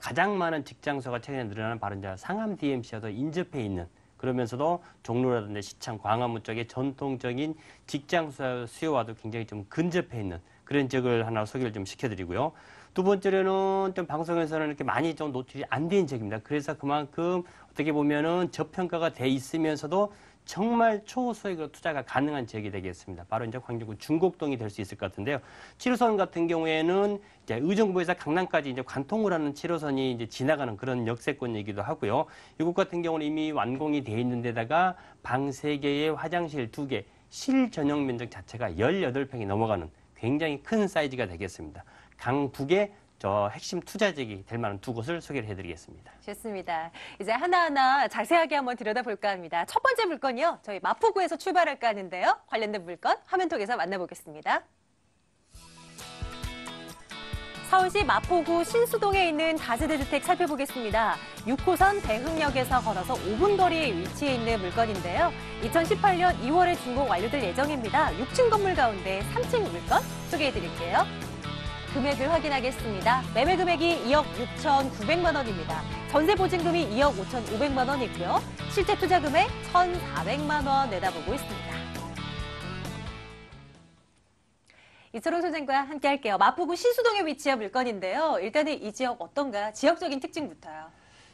가장 많은 직장소가 최근에 늘어나는 바로 이제 상암 DMC와도 인접해 있는, 그러면서도 종로라든지 시청, 광화문 쪽의 전통적인 직장 수요와도 굉장히 좀 근접해 있는 그런 지역을 하나 소개를 좀 시켜드리고요. 두 번째로는 좀 방송에서는 이렇게 많이 좀 노출이 안 된 지역입니다. 그래서 그만큼 어떻게 보면은 저평가가 돼 있으면서도 정말 초소액으로 투자가 가능한 지역이 되겠습니다. 바로 이제 광주구 중곡동이 될 수 있을 것 같은데요. 7호선 같은 경우에는 이제 의정부에서 강남까지 이제 관통을 하는 7호선이 이제 지나가는 그런 역세권이기도 하고요. 이곳 같은 경우는 이미 완공이 돼 있는 데다가 방 3개에 화장실 2개, 실 전용 면적 자체가 18평이 넘어가는 굉장히 큰 사이즈가 되겠습니다. 강북의 핵심 투자지역이 될 만한 두 곳을 소개를 해드리겠습니다. 좋습니다. 이제 하나하나 자세하게 한번 들여다볼까 합니다. 첫 번째 물건이요. 저희 마포구에서 출발할까 하는데요. 관련된 물건 화면 통해서 만나보겠습니다. 서울시 마포구 신수동에 있는 다세대 주택 살펴보겠습니다. 6호선 대흥역에서 걸어서 5분 거리에 위치해 있는 물건인데요. 2018년 2월에 준공 완료될 예정입니다. 6층 건물 가운데 3층 물건 소개해드릴게요. 금액을 확인하겠습니다. 매매 금액이 2억 6,900만 원입니다. 전세 보증금이 2억 5,500만 원이고요. 실제 투자 금액 1,400만 원 내다보고 있습니다. 이철용 소장과 함께 할게요. 마포구 신수동에 위치한 물건인데요. 일단은 이 지역 어떤가? 지역적인 특징부터요.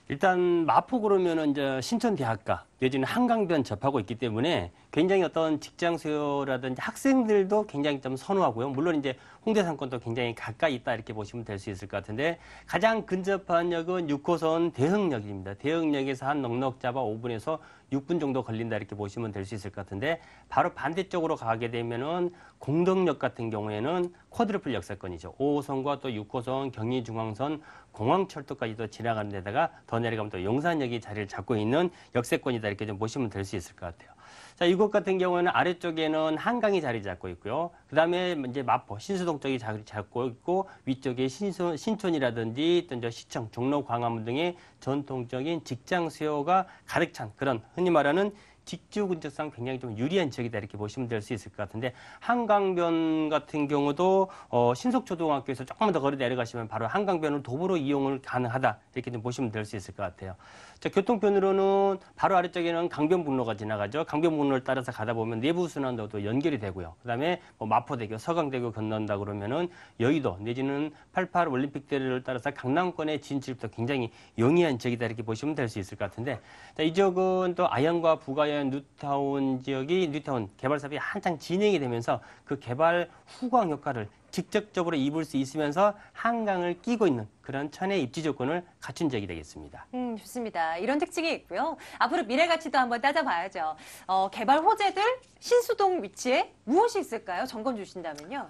일단 마포 그러면은 이제 신촌대학가 내지는 한강변 접하고 있기 때문에 굉장히 어떤 직장 수요라든지 학생들도 굉장히 좀 선호하고요. 물론 이제 홍대 상권도 굉장히 가까이 있다 이렇게 보시면 될 수 있을 것 같은데 가장 근접한 역은 6호선 대흥역입니다. 대흥역에서 한 넉넉 잡아 5분에서 6분 정도 걸린다 이렇게 보시면 될 수 있을 것 같은데 바로 반대쪽으로 가게 되면은 공덕역 같은 경우에는 쿼드루플 역세권이죠. 5호선과 또 6호선, 경의중앙선, 공항철도까지도 지나가는 데다가 더 내려가면 또 용산역이 자리를 잡고 있는 역세권이다 이렇게 좀 보시면 될 수 있을 것 같아요. 자, 이곳 같은 경우에는 아래쪽에는 한강이 자리 잡고 있고요. 그 다음에 이제 마포, 신수동 쪽이 자리 잡고 있고 위쪽에 신촌이라든지 또 이제 시청, 종로, 광화문 등의 전통적인 직장 수요가 가득 찬 그런 흔히 말하는 직주 근접상 굉장히 좀 유리한 지역이다 이렇게 보시면 될 수 있을 것 같은데 한강변 같은 경우도 신속초등학교에서 조금만 더 거리 내려가시면 바로 한강변을 도보로 이용을 가능하다 이렇게 좀 보시면 될 수 있을 것 같아요. 자, 교통편으로는 바로 아래쪽에는 강변북로가 지나가죠. 강변북로를 따라서 가다 보면 내부순환도도 연결이 되고요. 그다음에 뭐 마포대교, 서강대교 건넌다 그러면은 여의도 내지는 88 올림픽대로를 따라서 강남권의 진출부터 굉장히 용이한 지역이다 이렇게 보시면 될 수 있을 것 같은데 자, 이 지역은 또 아현과 부가현 뉴타운 지역이 뉴타운 개발 사업이 한창 진행이 되면서 그 개발 후광 효과를 직접적으로 입을 수 있으면서 한강을 끼고 있는 그런 천혜 입지 조건을 갖춘 지역이 되겠습니다. 좋습니다. 이런 특징이 있고요. 앞으로 미래 가치도 한번 따져봐야죠. 개발 호재들 신수동 위치에 무엇이 있을까요? 점검 주신다면요.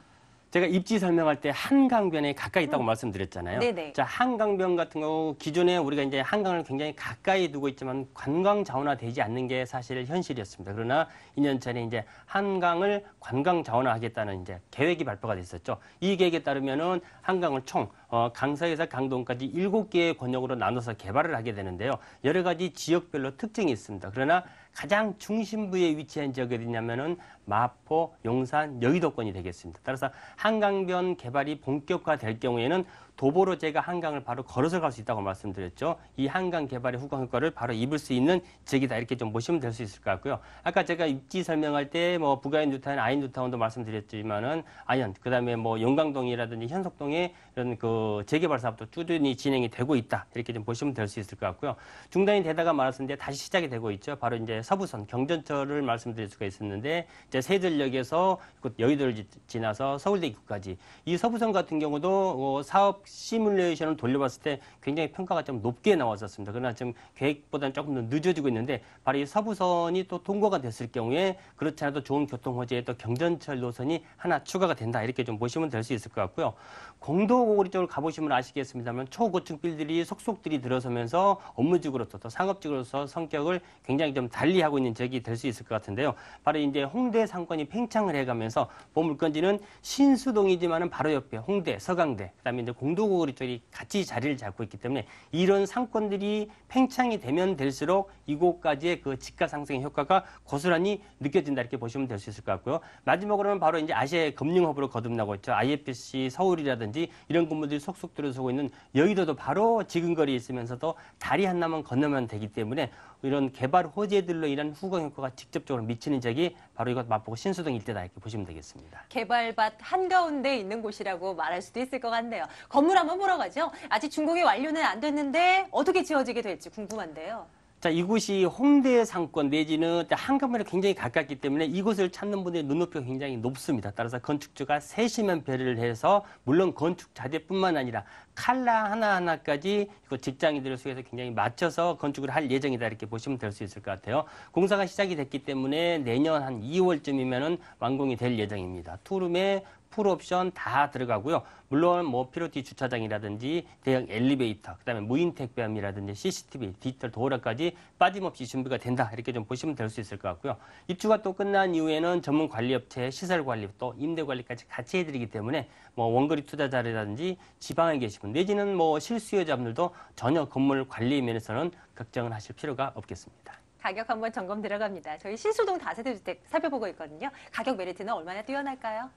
제가 입지 설명할 때 한강변에 가까이 있다고 말씀드렸잖아요. 네네. 자, 한강변 같은 경우 기존에 우리가 이제 한강을 굉장히 가까이 두고 있지만 관광 자원화되지 않는 게 사실 현실이었습니다. 그러나 2년 전에 이제 한강을 관광 자원화하겠다는 이제 계획이 발표가 됐었죠. 이 계획에 따르면은 한강을 총 강서에서 강동까지 7개의 권역으로 나눠서 개발을 하게 되는데요. 여러 가지 지역별로 특징이 있습니다. 그러나 가장 중심부에 위치한 지역이 어디냐면은 마포, 용산, 여의도권이 되겠습니다. 따라서 한강변 개발이 본격화될 경우에는 도보로 제가 한강을 바로 걸어서 갈 수 있다고 말씀드렸죠. 이 한강 개발의 후광 효과를 바로 입을 수 있는 지역이다 이렇게 좀 보시면 될 수 있을 것 같고요. 아까 제가 입지 설명할 때 뭐 부가현 뉴타운, 아현 뉴타운도 말씀드렸지만은 아현, 그다음에 뭐 용강동이라든지 현석동에 이런 그 재개발 사업도 꾸준히 진행이 되고 있다 이렇게 좀 보시면 될 수 있을 것 같고요. 중단이 되다가 말았었는데 다시 시작이 되고 있죠. 바로 이제 서부선 경전철을 말씀드릴 수가 있었는데 이제 세들역에서 여의도를 지나서 서울대 입구까지 이 서부선 같은 경우도 사업 시뮬레이션을 돌려봤을 때 굉장히 평가가 좀 높게 나왔었습니다. 그러나 지금 계획보다는 조금 더 늦어지고 있는데 바로 이 서부선이 또 통과가 됐을 경우에 그렇지 않아도 좋은 교통 호재에 또 경전철 노선이 하나 추가가 된다 이렇게 좀 보시면 될 수 있을 것 같고요. 공도고거리 쪽으로 가보시면 아시겠습니다만 초고층 빌들이 속속들이 들어서면서 업무직으로서 또 상업직으로서 성격을 굉장히 좀 달리하고 있는 지역이 될 수 있을 것 같은데요. 바로 이제 홍대 상권이 팽창을 해가면서 보물건지는 신수동이지만은 바로 옆에 홍대, 서강대, 그다음에 이제 공도고거리 쪽이 같이 자리를 잡고 있기 때문에 이런 상권들이 팽창이 되면 될수록 이곳까지의 그 집가 상승의 효과가 고스란히 느껴진다 이렇게 보시면 될 수 있을 것 같고요. 마지막으로는 바로 이제 아시아의 금융허브로 거듭나고 있죠. IFC 서울이라든지 이런 건물들이 속속 들어서고 있는 여의도도 바로 지근거리에 있으면서도 다리 하나만 건너면 되기 때문에 이런 개발 호재들로 인한 후광 효과가 직접적으로 미치는 지역이 바로 이것 마포구 신수동 일대다 이렇게 보시면 되겠습니다. 개발밭 한가운데 있는 곳이라고 말할 수도 있을 것 같네요. 건물 한번 보러 가죠. 아직 준공이 완료는 안 됐는데 어떻게 지어지게 될지 궁금한데요. 자, 이곳이 홍대 상권 내지는 한강변에 굉장히 가깝기 때문에 이곳을 찾는 분들의 눈높이가 굉장히 높습니다. 따라서 건축주가 세심한 배려를 해서 물론 건축 자재뿐만 아니라 칼라 하나하나까지 직장인들을 수해서 굉장히 맞춰서 건축을 할 예정이다 이렇게 보시면 될 수 있을 것 같아요. 공사가 시작이 됐기 때문에 내년 한 2월쯤이면은 완공이 될 예정입니다. 투룸에 풀옵션 다 들어가고요. 물론 뭐 피로티 주차장이라든지 대형 엘리베이터, 그다음에 무인 택배함이라든지 CCTV, 디지털 도어락까지 빠짐없이 준비가 된다. 이렇게 좀 보시면 될 수 있을 것 같고요. 입주가 또 끝난 이후에는 전문 관리업체, 시설 관리, 또 임대 관리까지 같이 해드리기 때문에 뭐 원거리 투자자라든지 지방에 계시는 내지는 뭐 실수요자분들도 전혀 건물 관리 면에서는 걱정을 하실 필요가 없겠습니다. 가격 한번 점검 들어갑니다. 저희 신수동 다세대 주택 살펴보고 있거든요. 가격 메리트는 얼마나 뛰어날까요?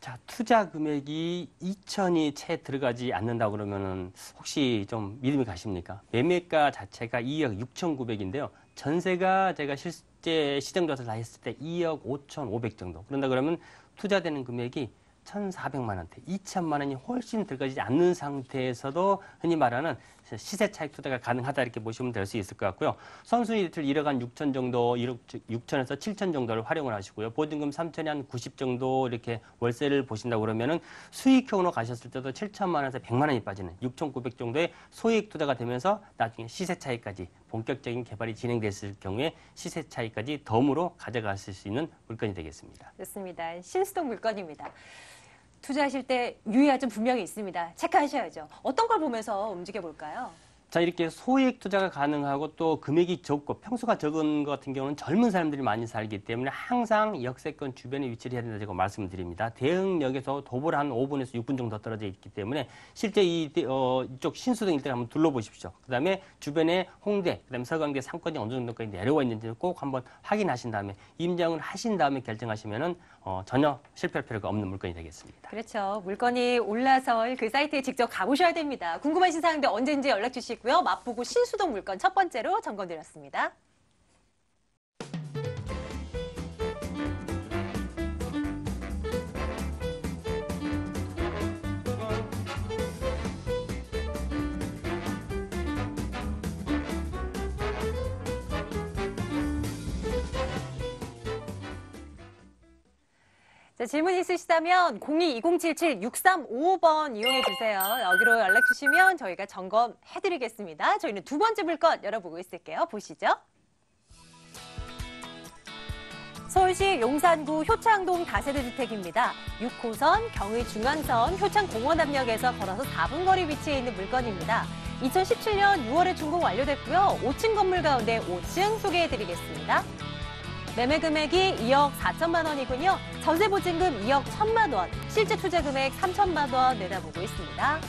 자, 투자 금액이 2천이 채 들어가지 않는다 그러면은 혹시 좀 믿음이 가십니까? 매매가 자체가 2억 6,900인데요. 전세가 제가 실제 시장 조사를 다 했을 때 2억 5,500 정도. 그런다 그러면 투자되는 금액이 1,400만 원대, 2천만 원이 훨씬 들어가지 않는 상태에서도 흔히 말하는 시세 차익 투자가 가능하다 이렇게 보시면 될 수 있을 것 같고요. 선순위를 1억 한 6천 정도, 1억 6천에서 7천 정도를 활용을 하시고요. 보증금 3천에 한 90 정도 이렇게 월세를 보신다고 그러면은 수익형으로 가셨을 때도 7천만 원에서 100만 원이 빠지는 6,900 정도의 소액 투자가 되면서 나중에 시세 차익까지 본격적인 개발이 진행됐을 경우에 시세 차익까지 덤으로 가져가실 수 있는 물건이 되겠습니다. 좋습니다. 신수동 물건입니다. 투자하실 때 유의할 점 분명히 있습니다. 체크하셔야죠. 어떤 걸 보면서 움직여 볼까요? 자, 이렇게 소액 투자가 가능하고 또 금액이 적고 평수가 적은 것 같은 경우는 젊은 사람들이 많이 살기 때문에 항상 역세권 주변에 위치를 해야 된다고 말씀을 드립니다. 대흥역에서 도보로 한 5분에서 6분 정도 떨어져 있기 때문에 실제 이쪽 신수동 일대 한번 둘러보십시오. 그다음에 주변에 홍대, 그다음에 서강대 상권이 어느 정도까지 내려와 있는지 꼭 한번 확인하신 다음에 임장을 하신 다음에 결정하시면은 전혀 실패할 필요가 없는 물건이 되겠습니다. 그렇죠. 물건이 올라설 그 사이트에 직접 가보셔야 됩니다. 궁금하신 사항들 언제든지 연락 주시고요. 맛보고 신수동 물건 첫 번째로 점검드렸습니다. 자, 질문 있으시다면 02-2077-6355번 이용해 주세요. 여기로 연락 주시면 저희가 점검해 드리겠습니다. 저희는 두 번째 물건 열어보고 있을게요. 보시죠. 서울시 용산구 효창동 다세대 주택입니다. 6호선, 경의중앙선, 효창공원암역에서 걸어서 4분 거리 위치해 있는 물건입니다. 2017년 6월에 준공 완료됐고요. 5층 건물 가운데 5층 소개해 드리겠습니다. 매매 금액이 2억 4천만 원이군요. 전세 보증금 2억 1천만 원, 실제 투자 금액 3천만 원 내다보고 있습니다.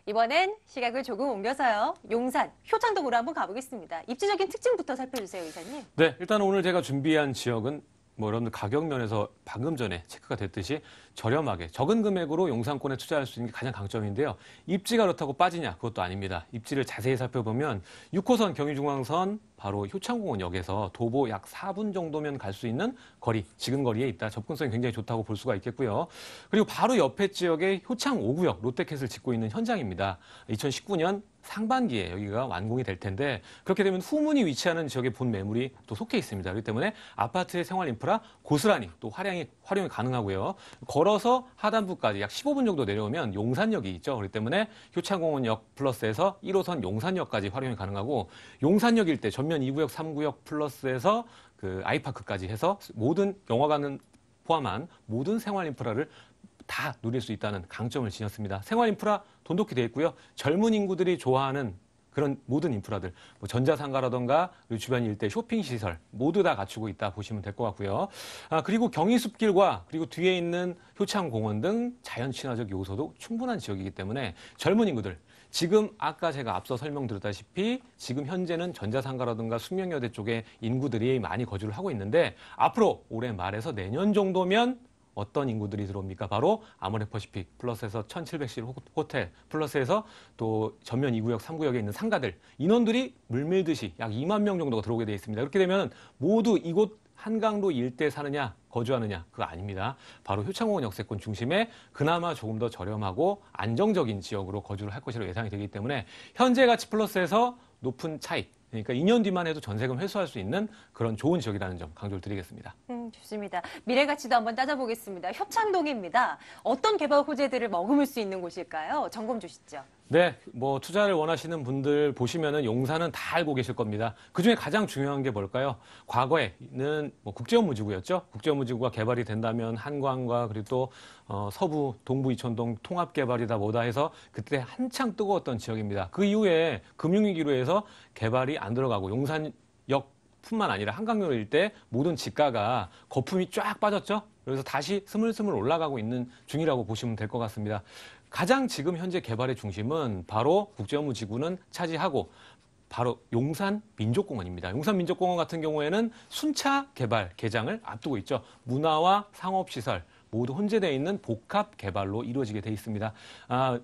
이번엔 시각을 조금 옮겨서요. 용산, 효창동으로 한번 가보겠습니다. 입지적인 특징부터 살펴주세요, 이사님. 네, 일단 오늘 제가 준비한 지역은 여러분들 가격 면에서 방금 전에 체크가 됐듯이 저렴하게 적은 금액으로 용산권에 투자할 수 있는 게 가장 강점인데요. 입지가 그렇다고 빠지냐? 그것도 아닙니다. 입지를 자세히 살펴보면 6호선 경의중앙선 바로 효창공원역에서 도보 약 4분 정도면 갈 수 있는 거리, 지금 거리에 있다. 접근성이 굉장히 좋다고 볼 수가 있겠고요. 그리고 바로 옆에 지역에 효창 5구역 롯데캣을 짓고 있는 현장입니다. 2019년 상반기에 여기가 완공이 될 텐데 그렇게 되면 후문이 위치하는 지역에 본 매물이 또 속해 있습니다. 그렇기 때문에 아파트의 생활 인프라 고스란히 또 활용이 가능하고요. 걸어서 하단부까지 약 15분 정도 내려오면 용산역이 있죠. 그렇기 때문에 효창공원역 플러스에서 1호선 용산역까지 활용이 가능하고 용산역 일대 전면 2구역, 3구역 플러스에서 그 아이파크까지 해서 모든 영화관은 포함한 모든 생활 인프라를 다 누릴 수 있다는 강점을 지녔습니다. 생활 인프라 돈독히 되어 있고요. 젊은 인구들이 좋아하는 그런 모든 인프라들, 뭐 전자상가라던가 주변 일대 쇼핑 시설 모두 다 갖추고 있다 보시면 될 것 같고요. 그리고 경의숲길과 그리고 뒤에 있는 효창공원 등 자연 친화적 요소도 충분한 지역이기 때문에 젊은 인구들 지금 아까 제가 앞서 설명드렸다시피 지금 현재는 전자상가라든가 숙명여대 쪽에 인구들이 많이 거주를 하고 있는데 앞으로 올해 말에서 내년 정도면 어떤 인구들이 들어옵니까? 바로 아모레퍼시픽 플러스에서 1700실 호텔 플러스에서 또 전면 2구역, 3구역에 있는 상가들 인원들이 물밀듯이 약 2만 명 정도가 들어오게 되어 있습니다. 그렇게 되면 모두 이곳 한강로 일대 사느냐 거주하느냐 그거 아닙니다. 바로 효창공원 역세권 중심에 그나마 조금 더 저렴하고 안정적인 지역으로 거주를 할 것이라고 예상이 되기 때문에 현재 가치 플러스에서 높은 차익 그러니까 2년 뒤만 해도 전세금 회수할 수 있는 그런 좋은 지역이라는 점 강조를 드리겠습니다. 좋습니다. 미래 가치도 한번 따져보겠습니다. 효창동입니다. 어떤 개발 호재들을 머금을 수 있는 곳일까요? 점검 주시죠. 네, 뭐 투자를 원하시는 분들 보시면은 용산은 다 알고 계실 겁니다. 그중에 가장 중요한 게 뭘까요? 과거에는 뭐 국제업무지구였죠. 국제업무지구가 개발이 된다면 한강과 그리고 또 서부, 동부 이촌동 통합 개발이다 뭐다 해서 그때 한창 뜨거웠던 지역입니다. 그 이후에 금융위기로 해서 개발이 안 들어가고 용산역 뿐만 아니라 한강로 일대 모든 지가가 거품이 쫙 빠졌죠. 그래서 다시 스물스물 올라가고 있는 중이라고 보시면 될 것 같습니다. 가장 지금 현재 개발의 중심은 바로 국제업무지구는 차지하고 바로 용산민족공원입니다. 용산민족공원 같은 경우에는 순차 개발 개장을 앞두고 있죠. 문화와 상업시설 모두 혼재되어 있는 복합 개발로 이루어지게 돼 있습니다.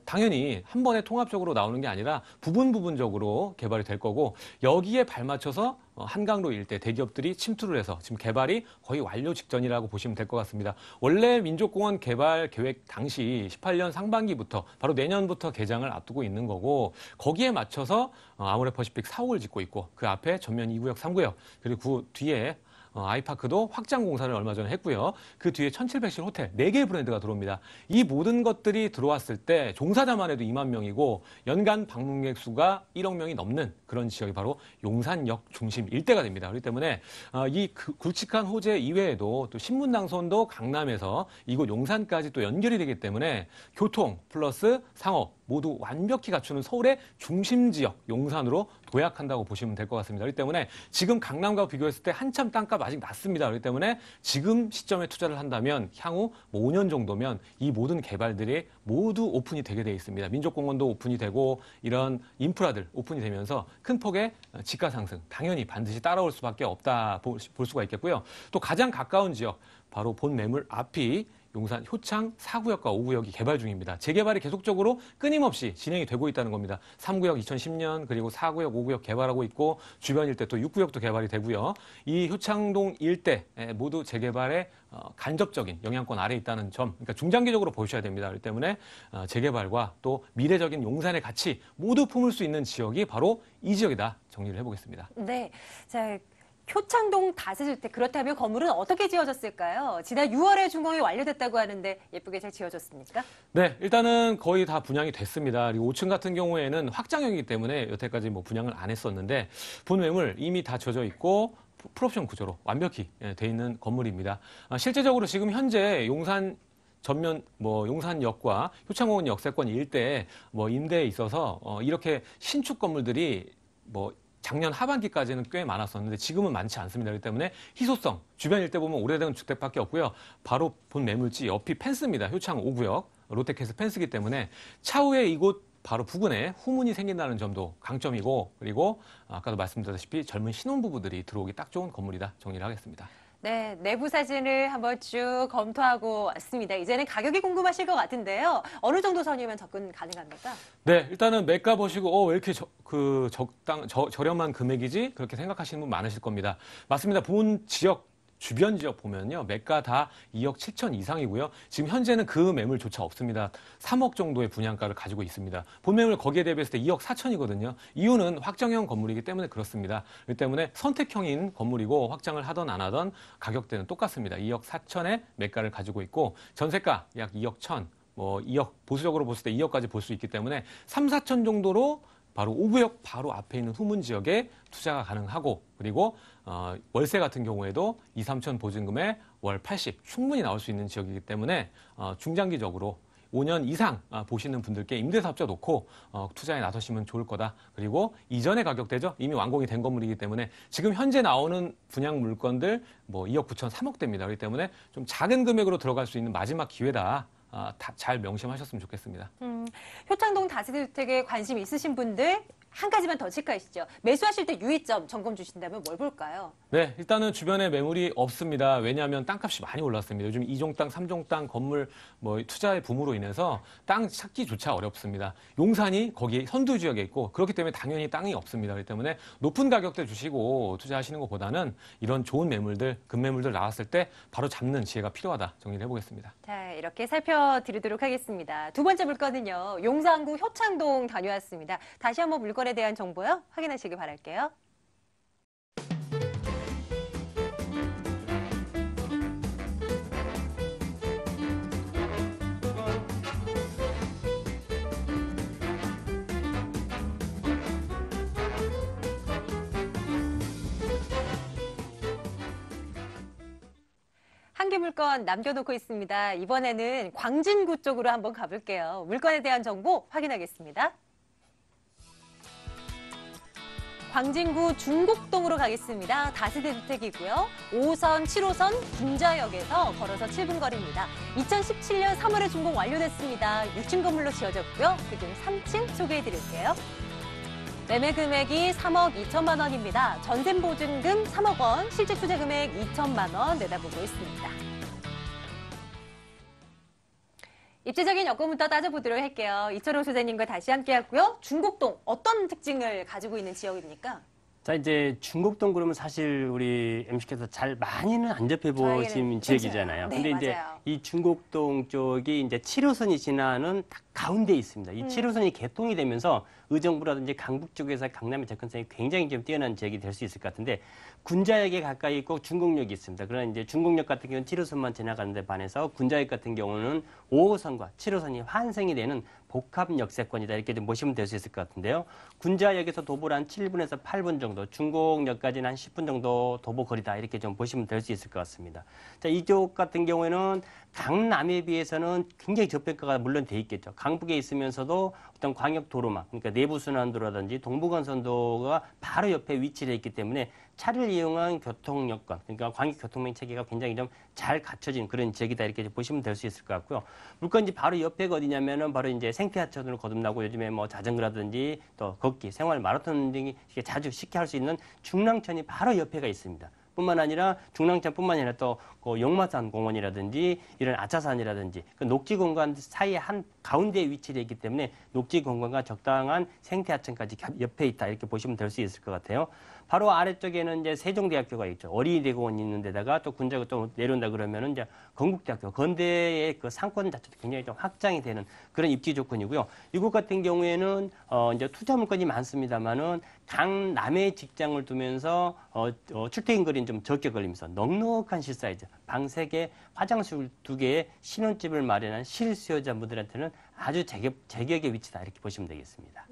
당연히 한 번에 통합적으로 나오는 게 아니라 부분적으로 개발이 될 거고 여기에 발맞춰서 한강로 일대 대기업들이 침투를 해서 지금 개발이 거의 완료 직전이라고 보시면 될 것 같습니다. 원래 민족공원 개발 계획 당시 18년 상반기부터 바로 내년부터 개장을 앞두고 있는 거고 거기에 맞춰서 아모레퍼시픽 4옥을 짓고 있고 그 앞에 전면 2구역, 3구역 그리고 그 뒤에 아이파크도 확장 공사를 얼마 전에 했고요. 그 뒤에 1700실 호텔 4개의 브랜드가 들어옵니다. 이 모든 것들이 들어왔을 때 종사자만 해도 2만 명이고 연간 방문객 수가 1억 명이 넘는 그런 지역이 바로 용산역 중심 일대가 됩니다. 그렇기 때문에 이 굵직한 호재 이외에도 또 신문당선도 강남에서 이곳 용산까지 또 연결이 되기 때문에 교통 플러스 상업 모두 완벽히 갖추는 서울의 중심 지역 용산으로 도약한다고 보시면 될 것 같습니다. 그렇기 때문에 지금 강남과 비교했을 때 한참 땅값 아직 낮습니다. 그렇기 때문에 지금 시점에 투자를 한다면 향후 5년 정도면 이 모든 개발들이 모두 오픈이 되게 돼 있습니다. 민족공원도 오픈이 되고 이런 인프라들 오픈이 되면서 큰 폭의 지가 상승 당연히 반드시 따라올 수밖에 없다 볼 수가 있겠고요. 또 가장 가까운 지역 바로 본 매물 앞이 용산 효창 4구역과 5구역이 개발 중입니다. 재개발이 계속적으로 끊임없이 진행이 되고 있다는 겁니다. 3구역 2010년 그리고 4구역, 5구역 개발하고 있고 주변 일대 또 6구역도 개발이 되고요. 이 효창동 일대 모두 재개발에 간접적인 영향권 아래에 있다는 점, 그러니까 중장기적으로 보셔야 됩니다. 그렇기 때문에 재개발과 또 미래적인 용산의 가치 모두 품을 수 있는 지역이 바로 이 지역이다 정리를 해보겠습니다. 네, 자. 효창동 다세주택 그렇다면 건물은 어떻게 지어졌을까요? 지난 6월에 준공이 완료됐다고 하는데 예쁘게 잘 지어졌습니까? 네, 일단은 거의 다 분양이 됐습니다. 그리고 5층 같은 경우에는 확장형이기 때문에 여태까지 뭐 분양을 안 했었는데 본 매물 이미 다 젖어 있고 풀옵션 구조로 완벽히 돼 있는 건물입니다. 실제적으로 지금 현재 용산 전면 용산역과 효창공원 역세권 일대에 임대에 있어서 이렇게 신축 건물들이 작년 하반기까지는 꽤 많았었는데 지금은 많지 않습니다. 그렇기 때문에 희소성, 주변 일대 보면 오래된 주택밖에 없고요. 바로 본 매물지 옆이 펜스입니다. 효창 5구역, 롯데캐슬 펜스이기 때문에 차후에 이곳 바로 부근에 후문이 생긴다는 점도 강점이고 그리고 아까도 말씀드렸다시피 젊은 신혼부부들이 들어오기 딱 좋은 건물이다 정리를 하겠습니다. 네, 내부 사진을 한번 쭉 검토하고 왔습니다. 이제는 가격이 궁금하실 것 같은데요. 어느 정도 선이면 접근 가능합니까? 네, 일단은 매가 보시고 왜 이렇게 저렴한 금액이지? 그렇게 생각하시는 분 많으실 겁니다. 맞습니다. 본 지역 주변 지역 보면요. 매가 다 2억 7천 이상이고요. 지금 현재는 그 매물조차 없습니다. 3억 정도의 분양가를 가지고 있습니다. 본 매물 거기에 대비했을 때 2억 4천이거든요. 이유는 확정형 건물이기 때문에 그렇습니다. 그렇기 때문에 선택형인 건물이고 확장을 하던 안 하던 가격대는 똑같습니다. 2억 4천의 매가를 가지고 있고 전세가 약 2억 1천, 2억 보수적으로 봤을 때 2억까지 볼 수 있기 때문에 3, 4천 정도로 바로 5구역 바로 앞에 있는 후문 지역에 투자가 가능하고 그리고 월세 같은 경우에도 2, 3천 보증금에 월 80 충분히 나올 수 있는 지역이기 때문에 중장기적으로 5년 이상 보시는 분들께 임대사업자 놓고 투자에 나서시면 좋을 거다. 그리고 이전의 가격대죠. 이미 완공이 된 건물이기 때문에 지금 현재 나오는 분양 물건들 2억 9천, 3억대입니다. 그렇기 때문에 좀 작은 금액으로 들어갈 수 있는 마지막 기회다. 잘 명심하셨으면 좋겠습니다. 효창동 다세대주택에 관심 있으신 분들 한 가지만 더 체크하시죠. 매수하실 때 유의점 점검 주신다면 뭘 볼까요? 네, 일단은 주변에 매물이 없습니다. 왜냐하면 땅값이 많이 올랐습니다. 요즘 2종 땅, 3종 땅 건물 투자의 붐으로 인해서 땅 찾기조차 어렵습니다. 용산이 거기 선두 지역에 있고 그렇기 때문에 당연히 땅이 없습니다. 그렇기 때문에 높은 가격대 주시고 투자하시는 것보다는 이런 좋은 매물들, 급매물들 나왔을 때 바로 잡는 지혜가 필요하다 정리를 해보겠습니다. 자, 이렇게 살펴드리도록 하겠습니다. 두 번째 물건은요. 용산구 효창동 다녀왔습니다. 다시 한번 물건에 대한 정보요. 확인하시길 바랄게요. 한 개 물건 남겨놓고 있습니다. 이번에는 광진구 쪽으로 한번 가볼게요. 물건에 대한 정보 확인하겠습니다. 광진구 중곡동으로 가겠습니다. 다세대 주택이고요. 5호선, 7호선 분자역에서 걸어서 7분 거리입니다. 2017년 3월에 준공 완료됐습니다. 6층 건물로 지어졌고요. 그중 3층 소개해드릴게요. 매매 금액이 3억 2천만 원입니다. 전세 보증금 3억 원, 실제 투자 금액 2천만 원 내다보고 있습니다. 입지적인 여건부터 따져보도록 할게요. 이철호 소장님과 다시 함께하고요. 중곡동 어떤 특징을 가지고 있는 지역입니까? 자, 이제 중곡동 그러면 사실 우리 MC께서 잘 많이는 안 접해보신 지역이잖아요. 네, 근데 이제 맞아요. 이 중곡동 쪽이 이제 7호선이 지나는 딱 가운데에 있습니다. 이 7호선이 개통이 되면서 의정부라든지 강북 쪽에서 강남의 접근성이 굉장히 좀 뛰어난 지역이 될 수 있을 것 같은데 군자역에 가까이 있고 중곡역이 있습니다. 그러나 이제 중곡역 같은 경우는 7호선만 지나가는 데 반해서 군자역 같은 경우는 5호선과 7호선이 환생이 되는 복합 역세권이다 이렇게 좀 보시면 될 수 있을 것 같은데요. 군자역에서 도보를 한 7분에서 8분 정도, 중곡역까지는 한 10분 정도 도보 거리다 이렇게 좀 보시면 될 수 있을 것 같습니다. 자, 이쪽 같은 경우에는 강남에 비해서는 굉장히 저평가가 물론 돼 있겠죠. 강북에 있으면서도 어떤 광역도로망, 그러니까 내부순환도라든지 동부간선도가 바로 옆에 위치해 있기 때문에 차를 이용한 교통 여건, 그러니까 광역교통망 체계가 굉장히 좀 잘 갖춰진 그런 지역이다 이렇게 보시면 될 수 있을 것 같고요. 물건지 바로 옆에가 어디냐면은 바로 이제 생태하천으로 거듭나고 요즘에 뭐 자전거라든지 또 걷기, 생활 마라톤 등이 자주 쉽게 할 수 있는 중랑천이 바로 옆에가 있습니다. 뿐만 아니라 중랑천뿐만 아니라 또 용마산 공원이라든지 이런 아차산이라든지 그 녹지 공간 사이에 한 가운데에 위치되어 있기 때문에 녹지 공간과 적당한 생태하천까지 옆에 있다 이렇게 보시면 될 수 있을 것 같아요. 바로 아래쪽에는 이제 세종대학교가 있죠. 어린이대공원이 있는 데다가 또 군자가 또 내려온다 그러면은 이제 건국대학교, 건대의 그 상권 자체도 굉장히 좀 확장이 되는 그런 입지 조건이고요. 이곳 같은 경우에는 이제 투자 물건이 많습니다만은 강남에 직장을 두면서 출퇴근 거리는 좀 적게 걸리면서 넉넉한 실사이즈, 방 3개, 화장실 2개의 신혼집을 마련한 실수요자분들한테는 아주 제격의 위치다 이렇게 보시면 되겠습니다.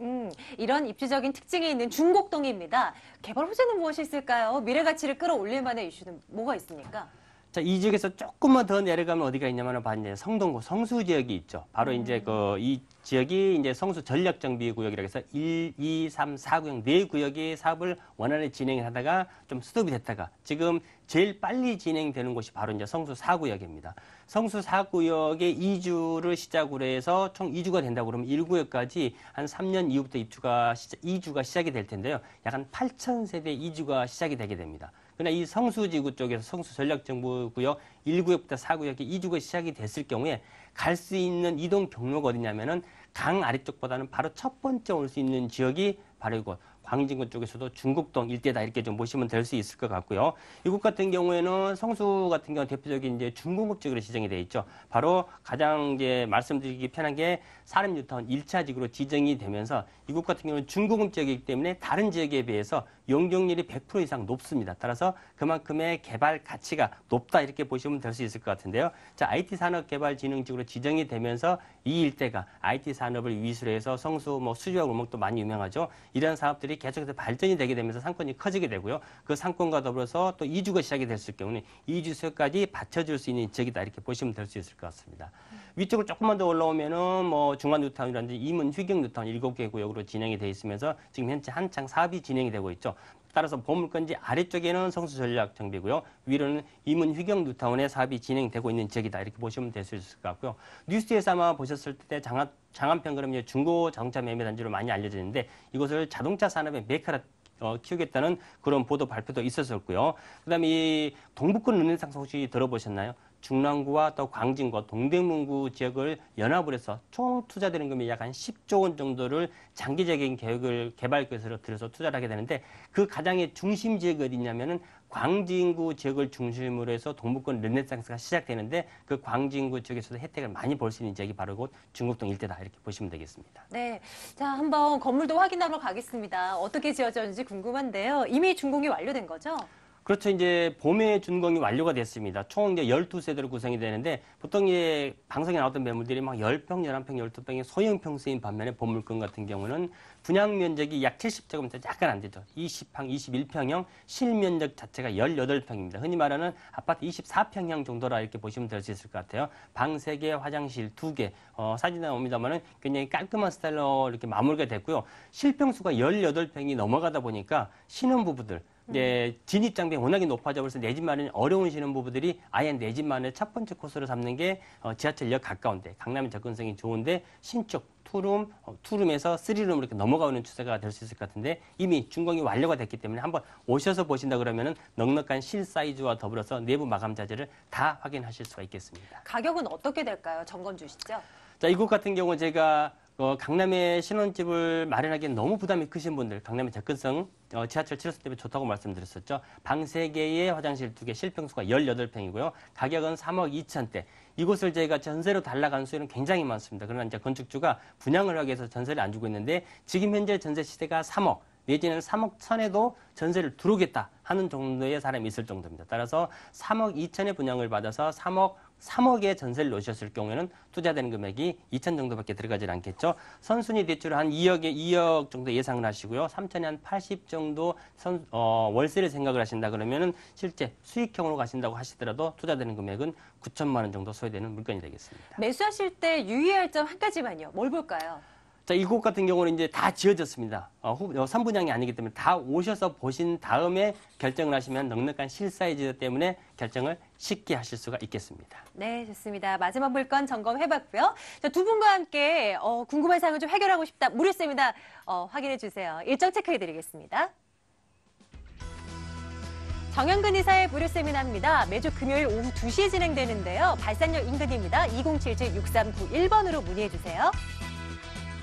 이런 입지적인 특징이 있는 중곡동입니다. 개발 호재는 무엇이 있을까요? 미래 가치를 끌어올릴 만한 이슈는 뭐가 있습니까? 자, 이 지역에서 조금만 더 내려가면 어디가 있냐면 이제 성동구 성수 지역이 있죠. 바로 이제 이 지역이 이제 성수 전략정비구역이라고 해서 1, 2, 3, 4구역 네 구역의 사업을 원활히 진행을 하다가 좀 스톱이 됐다가 지금 제일 빨리 진행되는 곳이 바로 이제 성수 4구역입니다. 성수 4구역의 이주를 시작으로 해서 총 2주가 된다고 그러면 1구역까지 한 3년 이후부터 이주가 시작이 될 텐데요. 약 한 8,000세대 이주가 시작이 되게 됩니다. 그러나 이 성수지구 쪽에서 성수 전략정보구역 1구역부터 4구역이 이주가 시작이 됐을 경우에 갈 수 있는 이동 경로가 어디냐면은 강 아래쪽보다는 바로 첫 번째 올 수 있는 지역이 바로 이곳 광진구 쪽에서도 중곡동 일대다 이렇게 좀 보시면 될 수 있을 것 같고요. 이곳 같은 경우에는 성수 같은 경우 대표적인 이제 중공업 지역으로 지정이 되어 있죠. 바로 가장 이제 말씀드리기 편한 게 사립뉴타운 1차 지구로 지정이 되면서 이곳 같은 경우는 중공업 지역이기 때문에 다른 지역에 비해서 용적률이 100% 이상 높습니다. 따라서 그만큼의 개발 가치가 높다 이렇게 보시면 될 수 있을 것 같은데요. 자, IT 산업개발진흥지구로 지정이 되면서 이 일대가 IT 산업을 위주로 해서 성수 뭐 수지와 골목도 많이 유명하죠. 이런 사업들이 계속해서 발전이 되게 되면서 상권이 커지게 되고요. 그 상권과 더불어서 또 이주가 시작이 됐을 경우는 이주 수요까지 받쳐줄 수 있는 지역이다 이렇게 보시면 될 수 있을 것 같습니다. 위쪽으로 조금만 더 올라오면은 뭐 중앙뉴타운이라든지 이문 휘경뉴타운 7개 구역으로 진행이 되어 있으면서 지금 현재 한창 사업이 진행이 되고 있죠. 따라서 보물건지 아래쪽에는 성수 전략 정비고요. 위로는 이문 휘경 뉴타운의 사업이 진행되고 있는 지역이다 이렇게 보시면 될 수 있을 것 같고요. 뉴스에서 아마 보셨을 때 장안평 그러면 중고 자동차 매매 단지로 많이 알려지는데 이것을 자동차 산업의 메카라 키우겠다는 그런 보도 발표도 있었었고요. 그다음에 이 동북권 르네상스 혹시 들어보셨나요? 중랑구와 또 광진구, 동대문구 지역을 연합을 해서 총 투자되는 금액이 약 한 10조 원 정도를 장기적인 계획을 개발 계획으로 들여서 투자를 하게 되는데 그 가장의 중심 지역이 어디냐면은 광진구 지역을 중심으로 해서 동북권 르네상스가 시작되는데 그 광진구 지역에서도 혜택을 많이 볼 수 있는 지역이 바로 곧 중곡동 일대다 이렇게 보시면 되겠습니다. 네, 자 한번 건물도 확인하러 가겠습니다. 어떻게 지어졌는지 궁금한데요. 이미 준공이 완료된 거죠? 그렇죠. 이제 봄에 준공이 완료가 됐습니다. 총 이제 12세대로 구성이 되는데 보통 이제 방송에 나왔던 매물들이 막 10평, 11평, 12평의 소형 평수인 반면에 보물건 같은 경우는 분양 면적이 약 70제곱미터 약간 안 되죠. 20평, 21평형 실면적 자체가 18평입니다. 흔히 말하는 아파트 24평형 정도라 이렇게 보시면 될 수 있을 것 같아요. 방 3개, 화장실 2개. 사진에 나옵니다만은 굉장히 깔끔한 스타일로 이렇게 마무리가 됐고요. 실평수가 18평이 넘어가다 보니까 신혼부부들 이제 진입 장벽이 워낙에 높아져 버려서 내 집 마련이 어려우시는 부부들이 아예 내 집 마련의 첫 번째 코스로 삼는 게 지하철역 가까운데 강남의 접근성이 좋은데 신축 투룸에서 3룸으로 이렇게 넘어가는 추세가 될 수 있을 것 같은데 이미 준공이 완료가 됐기 때문에 한번 오셔서 보신다 그러면은 넉넉한 실 사이즈와 더불어서 내부 마감 자재를 다 확인하실 수가 있겠습니다. 가격은 어떻게 될까요? 점검 주시죠. 자, 이곳 같은 경우 제가 강남에 신혼집을 마련하기엔 너무 부담이 크신 분들, 강남의 접근성, 지하철 7호선 때문에 좋다고 말씀드렸었죠. 방 3개에 화장실 2개, 실평수가 18평이고요. 가격은 3억 2천대. 이곳을 저희가 전세로 달라간 수요는 굉장히 많습니다. 그러나 이제 건축주가 분양을 하기 위해서 전세를 안 주고 있는데 지금 현재 전세 시세가 3억. 내지는 3억 1천에도 전세를 들어오겠다 하는 정도의 사람이 있을 정도입니다. 따라서 3억 2천에 분양을 받아서 3억에 전세를 놓으셨을 경우에는 투자되는 금액이 2천 정도밖에 들어가지 않겠죠. 선순위 대출을 한 2억 정도 예상을 하시고요. 3천에 한 80 정도 월세를 생각을 하신다 그러면은 실제 수익형으로 가신다고 하시더라도 투자되는 금액은 9천만 원 정도 소요되는 물건이 되겠습니다. 매수하실 때 유의할 점 한 가지만요. 뭘 볼까요? 자, 이곳 같은 경우는 이제 다 지어졌습니다. 3분양이 아니기 때문에 다 오셔서 보신 다음에 결정을 하시면 넉넉한 실 사이즈 때문에 결정을 쉽게 하실 수가 있겠습니다. 네, 좋습니다. 마지막 물건 점검해봤고요. 자, 두 분과 함께 궁금한 사항을 좀 해결하고 싶다. 무료 세미나 확인해 주세요. 일정 체크해드리겠습니다. 정현근 이사의 무료 세미나입니다. 매주 금요일 오후 2시에 진행되는데요. 발산역 인근입니다. 2077-6391번으로 문의해 주세요.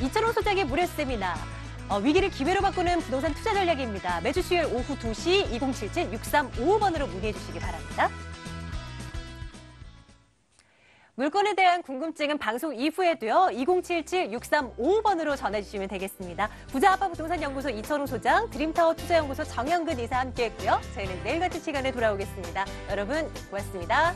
이철호 소장의 무료 세미나, 위기를 기회로 바꾸는 부동산 투자 전략입니다. 매주 수요일 오후 2시 2077-6355번으로 문의해 주시기 바랍니다. 물건에 대한 궁금증은 방송 이후에도요. 2077-6355번으로 전해주시면 되겠습니다. 부자아빠 부동산연구소 이철호 소장, 드림타워 투자연구소 정현근 이사 함께했고요. 저희는 내일 같은 시간에 돌아오겠습니다. 여러분 고맙습니다.